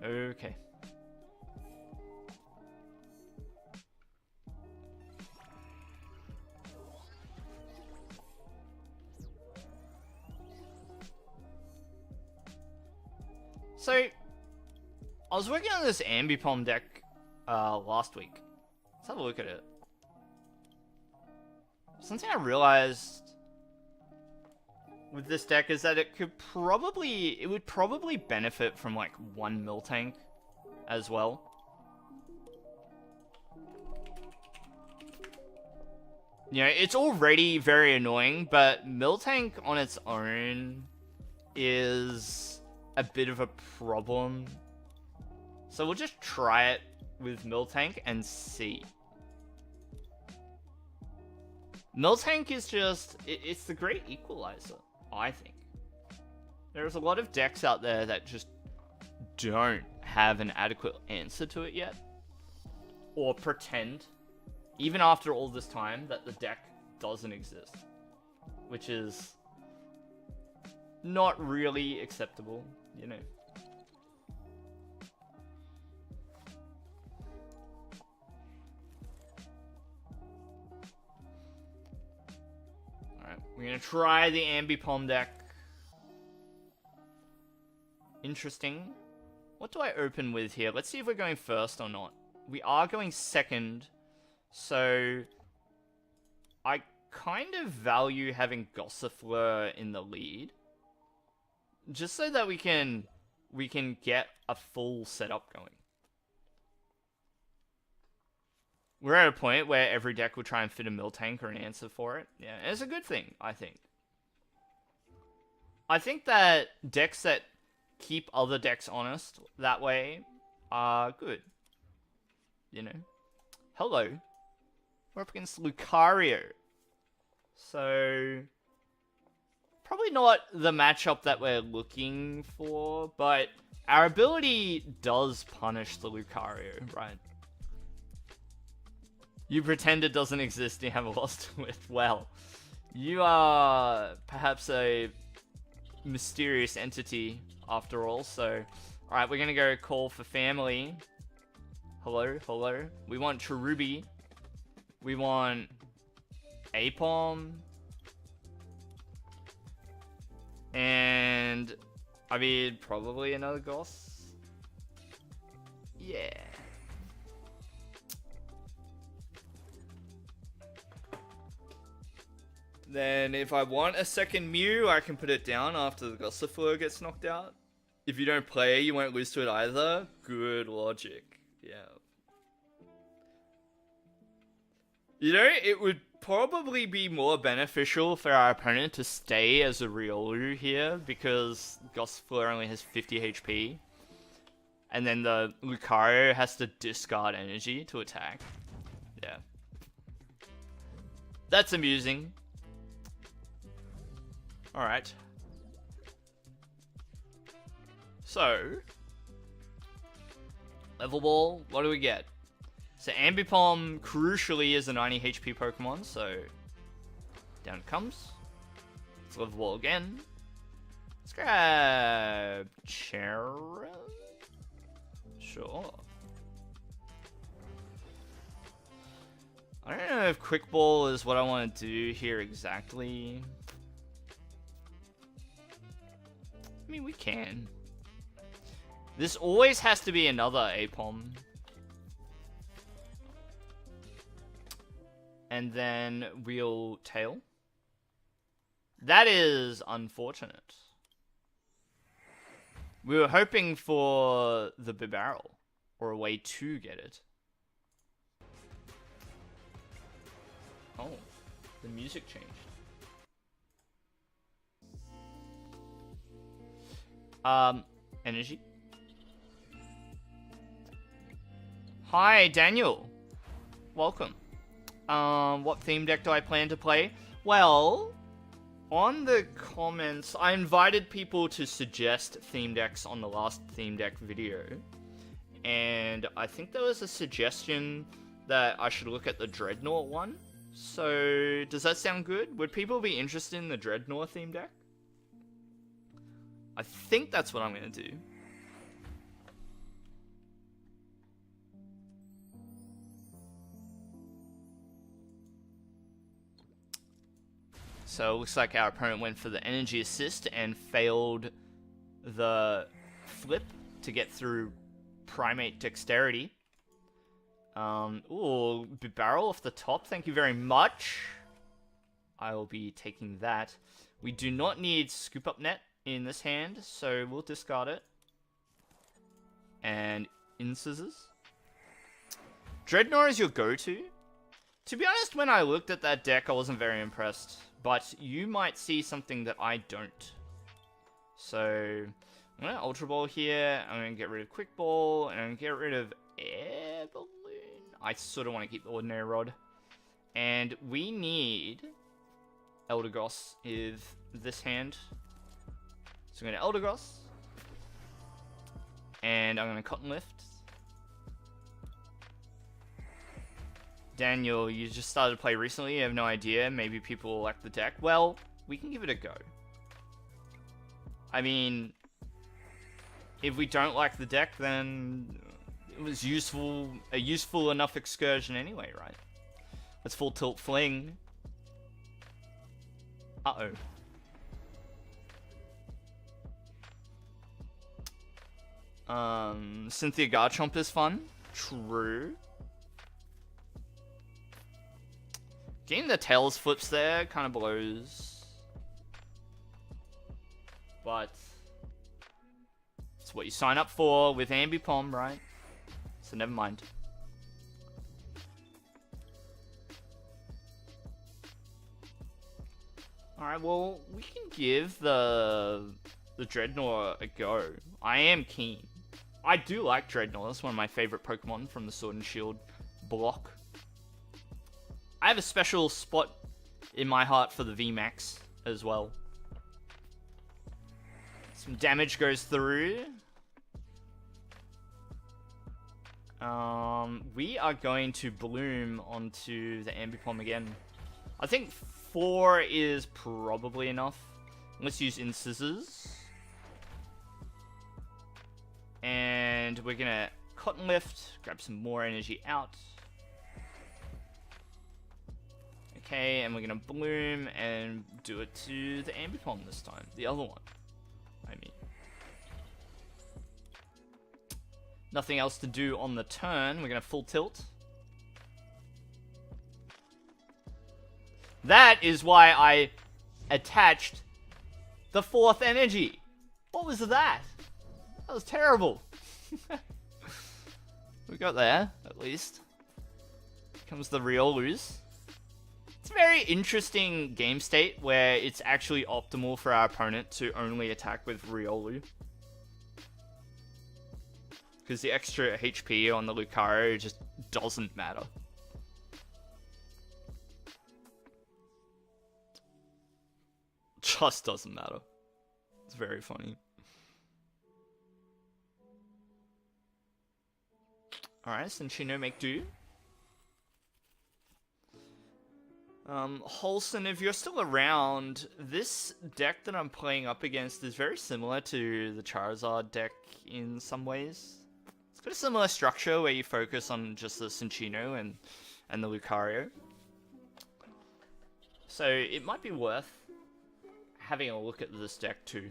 Okay. So, I was working on this Ambipom deck last week. Let's have a look at it. Something I realized with this deck is that it would probably benefit from like one Miltank as well. You know, it's already very annoying, but Miltank on its own is a bit of a problem. So we'll just try it with Miltank and see. Miltank is just, it's the great equalizer, I think. There's a lot of decks out there that just don't have an adequate answer to it yet. Or pretend, even after all this time, that the deck doesn't exist. Which is not really acceptable, you know. Alright, we're gonna try the Ambipom deck. Interesting. What do I open with here? Let's see if we're going first or not. We are going second, so I kind of value having Gossifleur in the lead. Just so that we can get a full setup going. We're at a point where every deck will try and fit a Miltank or an answer for it. Yeah, it's a good thing, I think. I think that decks that keep other decks honest that way are good. You know? Hello. We're up against Lucario. So probably not the matchup that we're looking for, but our ability does punish the Lucario, right? You pretend it doesn't exist and you haven't lost to it. Well, you are perhaps a mysterious entity after all, so alright, we're gonna go call for family. Hello, hello. We want Cherubi. We want Apom. And I mean, probably another Goss. Yeah. Then if I want a second Mew, I can put it down after the Gossifleur gets knocked out. If you don't play, you won't lose to it either. Good logic. Yeah. You know, it would probably be more beneficial for our opponent to stay as a Riolu here, because Gossifleur only has 50 HP. And then the Lucario has to discard energy to attack. Yeah. That's amusing. Alright. So, level ball, what do we get? So Ambipom, crucially, is a 90 HP Pokemon, so down it comes. Let's level ball again. Let's grab Cherub. Sure. I don't know if Quick Ball is what I want to do here exactly. I mean, we can. This always has to be another Apom. And then we'll tail. That is unfortunate. We were hoping for the Bibarel, or a way to get it. Oh, the music changed. Energy. Hi, Daniel. Welcome. What theme deck do I plan to play? Well, on the comments, I invited people to suggest theme decks on the last theme deck video. And I think there was a suggestion that I should look at the Dreadnought one. So, does that sound good? Would people be interested in the Dreadnought theme deck? I think that's what I'm going to do. So, it looks like our opponent went for the energy assist and failed the flip to get through primate dexterity. Ooh, barrel off the top, thank you very much. I will be taking that. We do not need scoop up net in this hand, so we'll discard it. And incisors. Dreadnought is your go-to. To be honest, when I looked at that deck, I wasn't very impressed. But you might see something that I don't. So, I'm going to Ultra Ball here. I'm going to get rid of Quick Ball. And I'm going to get rid of Air Balloon. I sort of want to keep the Ordinary Rod. And we need Eldegoss with this hand. So I'm going to Eldegoss. And I'm going to Cotton Lift. Daniel, you just started to play recently. You have no idea. Maybe people will like the deck. Well, we can give it a go. I mean, if we don't like the deck, then it was a useful enough excursion anyway, right? Let's full tilt fling. Uh-oh. Cynthia Garchomp is fun. True. Getting the tails flips there kind of blows. But it's what you sign up for with Ambipom, right? So never mind. Alright, well, we can give the Dreadnought a go. I am keen. I do like Dreadnought. That's one of my favorite Pokemon from the Sword and Shield block. I have a special spot in my heart for the VMAX as well. Some damage goes through. We are going to Bloom onto the Ambipom again. I think 4 is probably enough. Let's use Incisors. And we're gonna Cotton Lift, grab some more energy out. Okay, and we're gonna Bloom and do it to the Ambipom this time. The other one, I mean. Nothing else to do on the turn. We're gonna full tilt. That is why I attached the 4th energy. What was that? That was terrible. We got there, at least. Comes the Riolus. It's a very interesting game state where it's actually optimal for our opponent to only attack with Riolu. Because the extra HP on the Lucario just doesn't matter. Just doesn't matter. It's very funny. Alright, Cinccino make do. Holson, if you're still around, this deck that I'm playing up against is very similar to the Charizard deck in some ways. It's got a similar structure where you focus on just the Cinccino and the Lucario. So it might be worth having a look at this deck too.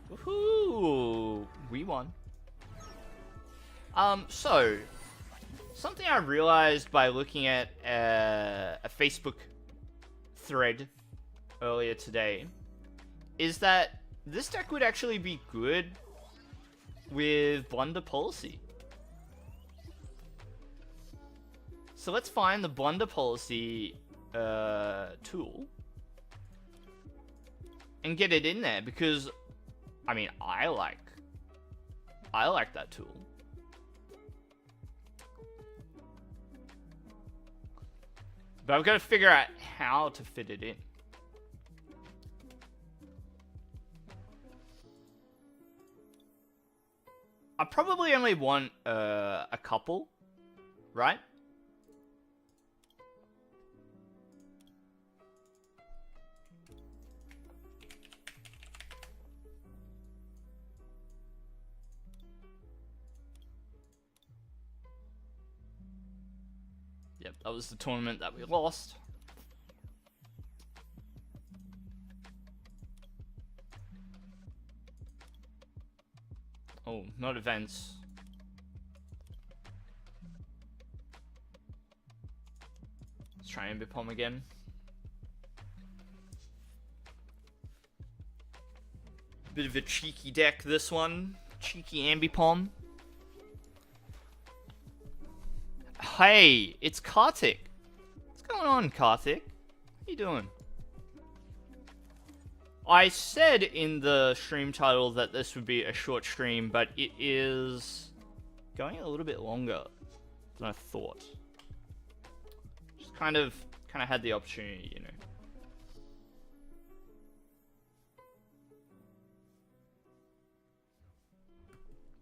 Woohoo! We won. So, something I realized by looking at a Facebook thread earlier today is that this deck would actually be good with Blunder Policy. So let's find the Blunder Policy tool and get it in there because, I mean, I like that tool. But I've got to figure out how to fit it in. I probably only want a couple, right? Yep, that was the tournament that we lost. Oh, not events. Let's try Ambipom again. Bit of a cheeky deck, this one. Cheeky Ambipom. Hey, it's Kartik. What's going on, Kartik? How you doing? I said in the stream title that this would be a short stream, but it is going a little bit longer than I thought. Just kind of had the opportunity, you know.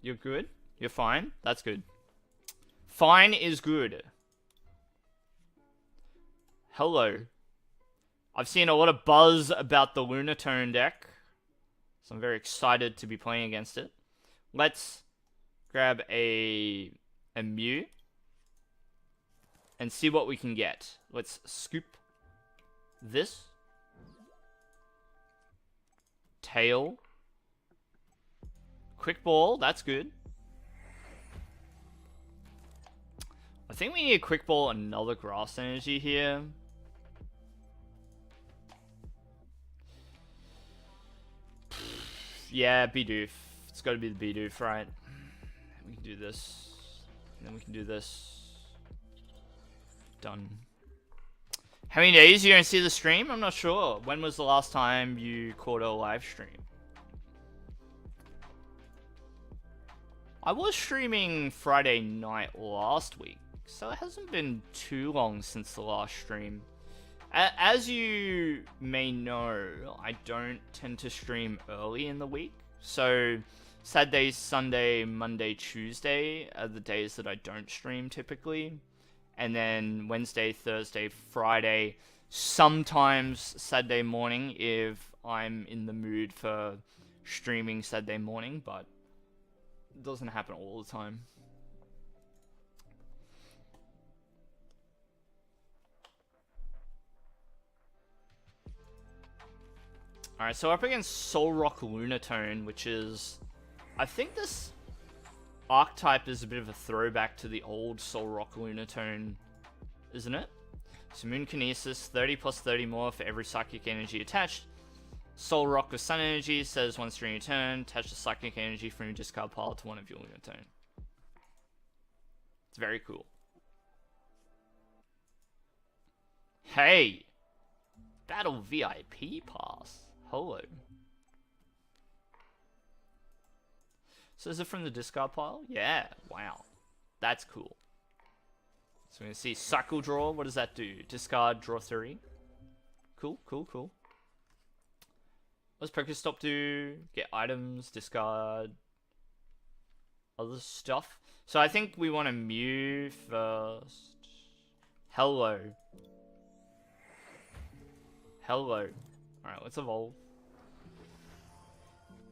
You're good? You're fine? That's good. Fine is good. Hello. I've seen a lot of buzz about the Lunatone deck, so I'm very excited to be playing against it. Let's grab a Mew and see what we can get. Let's scoop this. Tail. Quick Ball, that's good. I think we need a Quick Ball, another Grass Energy here. Yeah, Bidoof. It's got to be the Bidoof, right? We can do this. And then we can do this. Done. How many days you don't see the stream? I'm not sure. When was the last time you caught a live stream? I was streaming Friday night last week, so it hasn't been too long since the last stream. As you may know, I don't tend to stream early in the week. So Saturday, Sunday, Monday, Tuesday are the days that I don't stream typically. And then Wednesday, Thursday, Friday, sometimes Saturday morning if I'm in the mood for streaming Saturday morning, but it doesn't happen all the time. Alright, so up against Solrock Lunatone, which is... I think this archetype is a bit of a throwback to the old Solrock Lunatone, isn't it? So Moonkinesis, 30 plus 30 more for every Psychic Energy attached. Solrock with Sun Energy says once during your turn, attach the Psychic Energy from your discard pile to one of your Lunatone. It's very cool. Hey! Battle VIP pass. Hello. So is it from the discard pile? Yeah. Wow. That's cool. So we're going to see Cycle Draw. What does that do? Discard, draw 3. Cool, cool, cool. What does Pokestop do? Get items, discard other stuff. So I think we want to Mew first. Hello. Hello. Alright, let's evolve.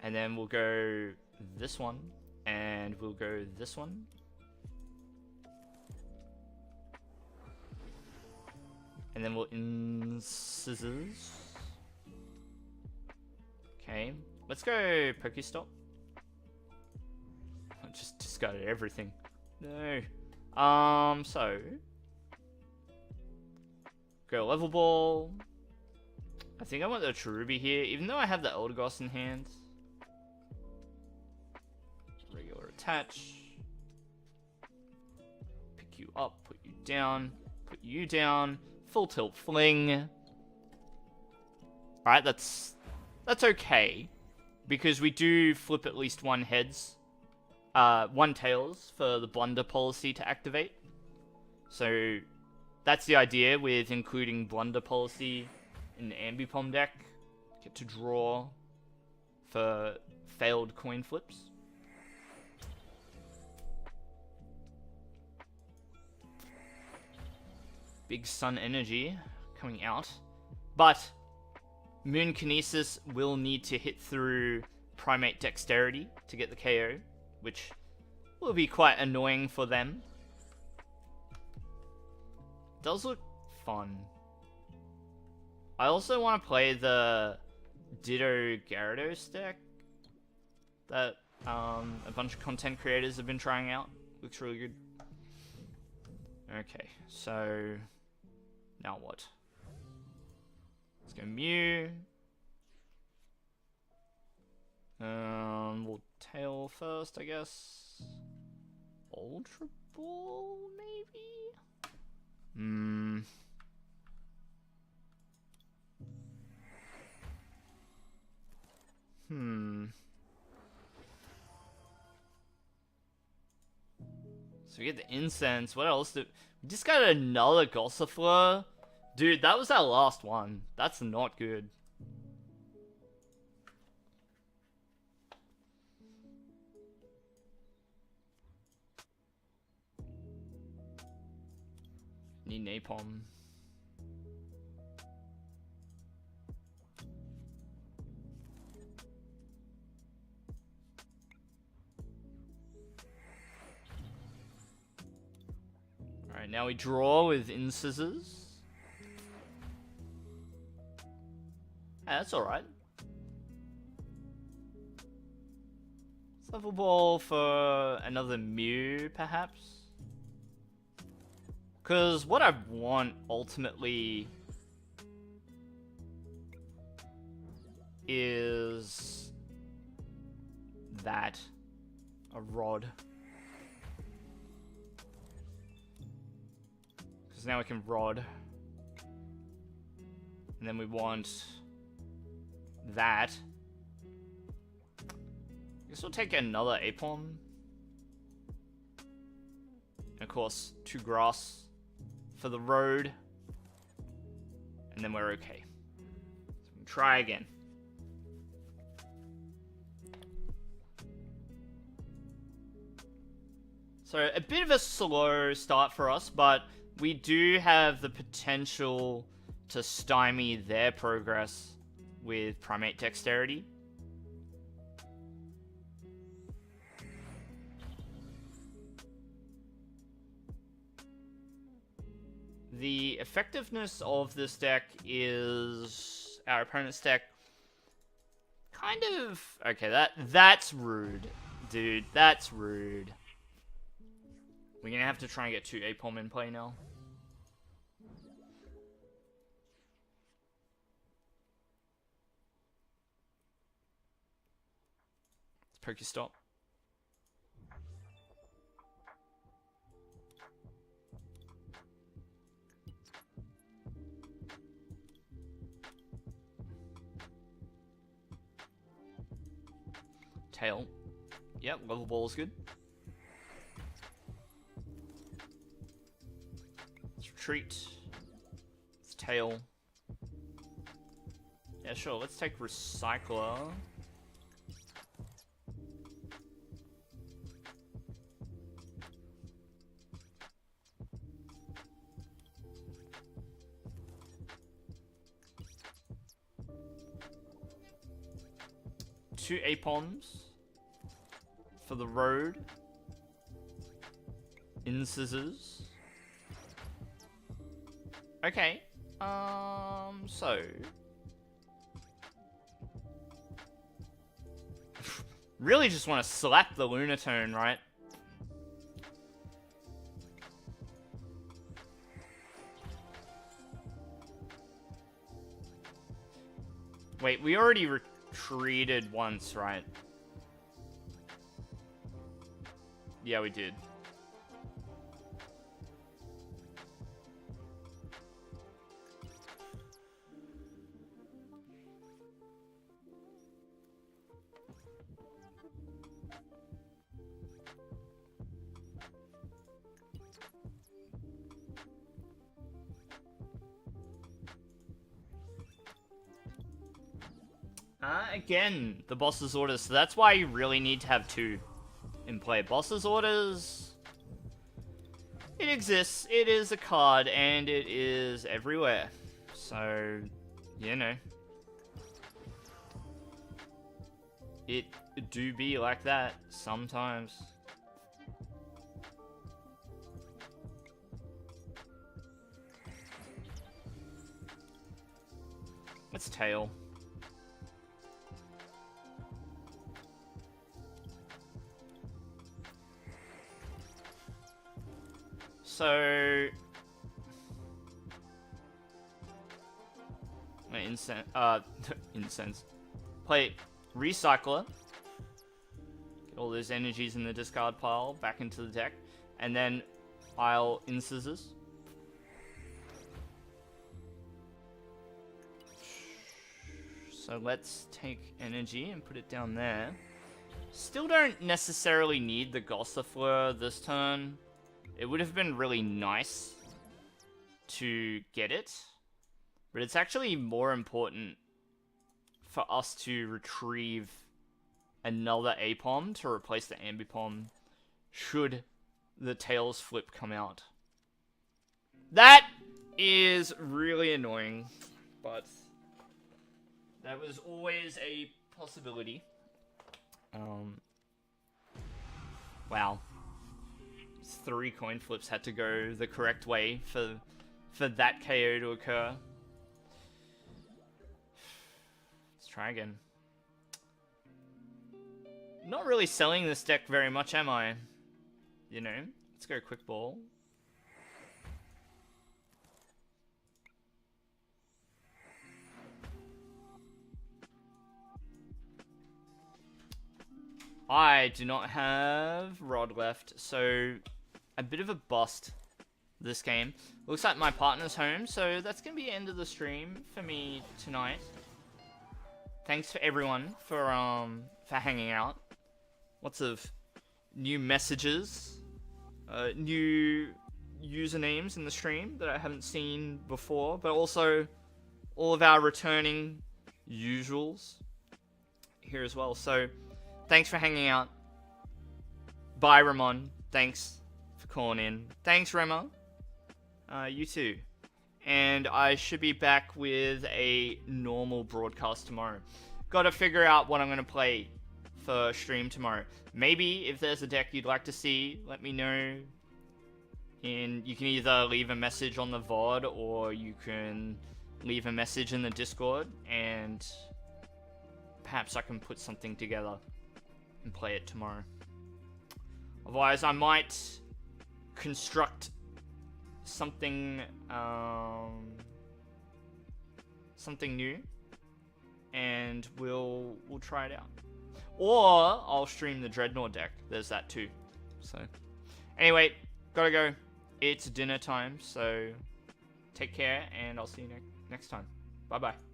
And then we'll go this one. And we'll go this one. And then we'll scissors. Okay. Let's go Pokestop. I just discarded everything. No. So. Go Level Ball. I think I want the Cherubi here, even though I have the Eldegoss in hand. Regular attach. Pick you up, put you down, put you down. Full Tilt Fling. Alright, that's okay. Because we do flip at least one heads. One tails for the Blunder policy to activate. So, that's the idea with including Blunder policy in the Ambipom deck. Get to draw for failed coin flips. big sun energy coming out. But Moon Kinesis will need to hit through Primate Dexterity to get the KO, which will be quite annoying for them. Does look fun. I also want to play the Ditto Gyarados deck that a bunch of content creators have been trying out. Looks really good. Okay, so now what? Let's go Mew. We'll tail first, I guess. Ultra Ball, maybe? So we get the Incense. What else we just got another Gossifleur? Dude, that was our last one. That's not good. Need Napalm. Alright, now we draw with Incisors. Yeah, that's alright. Let's level ball for another Mew, perhaps. Because what I want, ultimately, is that. A Rod. Because now we can Rod. And then we want that. I guess we'll take another Apom. And of course, 2 Grass for the road, and then we're okay. So we can try again. So a bit of a slow start for us, but we do have the potential to stymie their progress with Primate Dexterity. The effectiveness of this deck is our opponent's deck. Kind of... Okay, that's rude. Dude, that's rude. We're gonna have to try and get 2 Apom in play now. It's Pokestop. Tail. Yep, level ball is good. Let's retreat. Let's tail. Yeah, sure, let's take Recycler. Two Apoms for the road. Incisors. Okay. So really just want to slap the Lunatone, right? Wait, we already retreated once, right? Yeah, we did. Again, the boss's orders. So that's why you really need to have 2 in play. Boss's orders, It exists, it is a card, and it is everywhere. So, you know. It do be like that sometimes. Let's tail. So incense. Play recycler. Get all those energies in the discard pile back into the deck, and then I'll incisors. So let's take energy and put it down there. Still don't necessarily need the Gossifleur this turn. It would have been really nice to get it, but it's actually more important for us to retrieve another Apom to replace the Ambipom should the Tails flip come out. That is really annoying, but that was always a possibility. Wow. 3 coin flips had to go the correct way for that KO to occur. Let's try again. Not really selling this deck very much, am I? You know, let's go quick ball. I do not have Rod left, so a bit of a bust this game. Looks like my partner's home, so that's going to be the end of the stream for me tonight. Thanks for everyone for hanging out. Lots of new messages, new usernames in the stream that I haven't seen before, but also all of our returning usuals here as well. So thanks for hanging out. Bye, Ramon. Thanks for calling in. Thanks, Rema. You too. And I should be back with a normal broadcast tomorrow. Gotta figure out what I'm gonna play for stream tomorrow. Maybe if there's a deck you'd like to see, let me know. And you can either leave a message on the VOD or you can leave a message in the Discord, and perhaps I can put something together and play it tomorrow. Otherwise, I might construct something something new, and we'll try it out. Or I'll stream the Dreadnought deck. There's that too. So anyway, gotta go. It's dinner time, so take care, and I'll see you next time. Bye bye.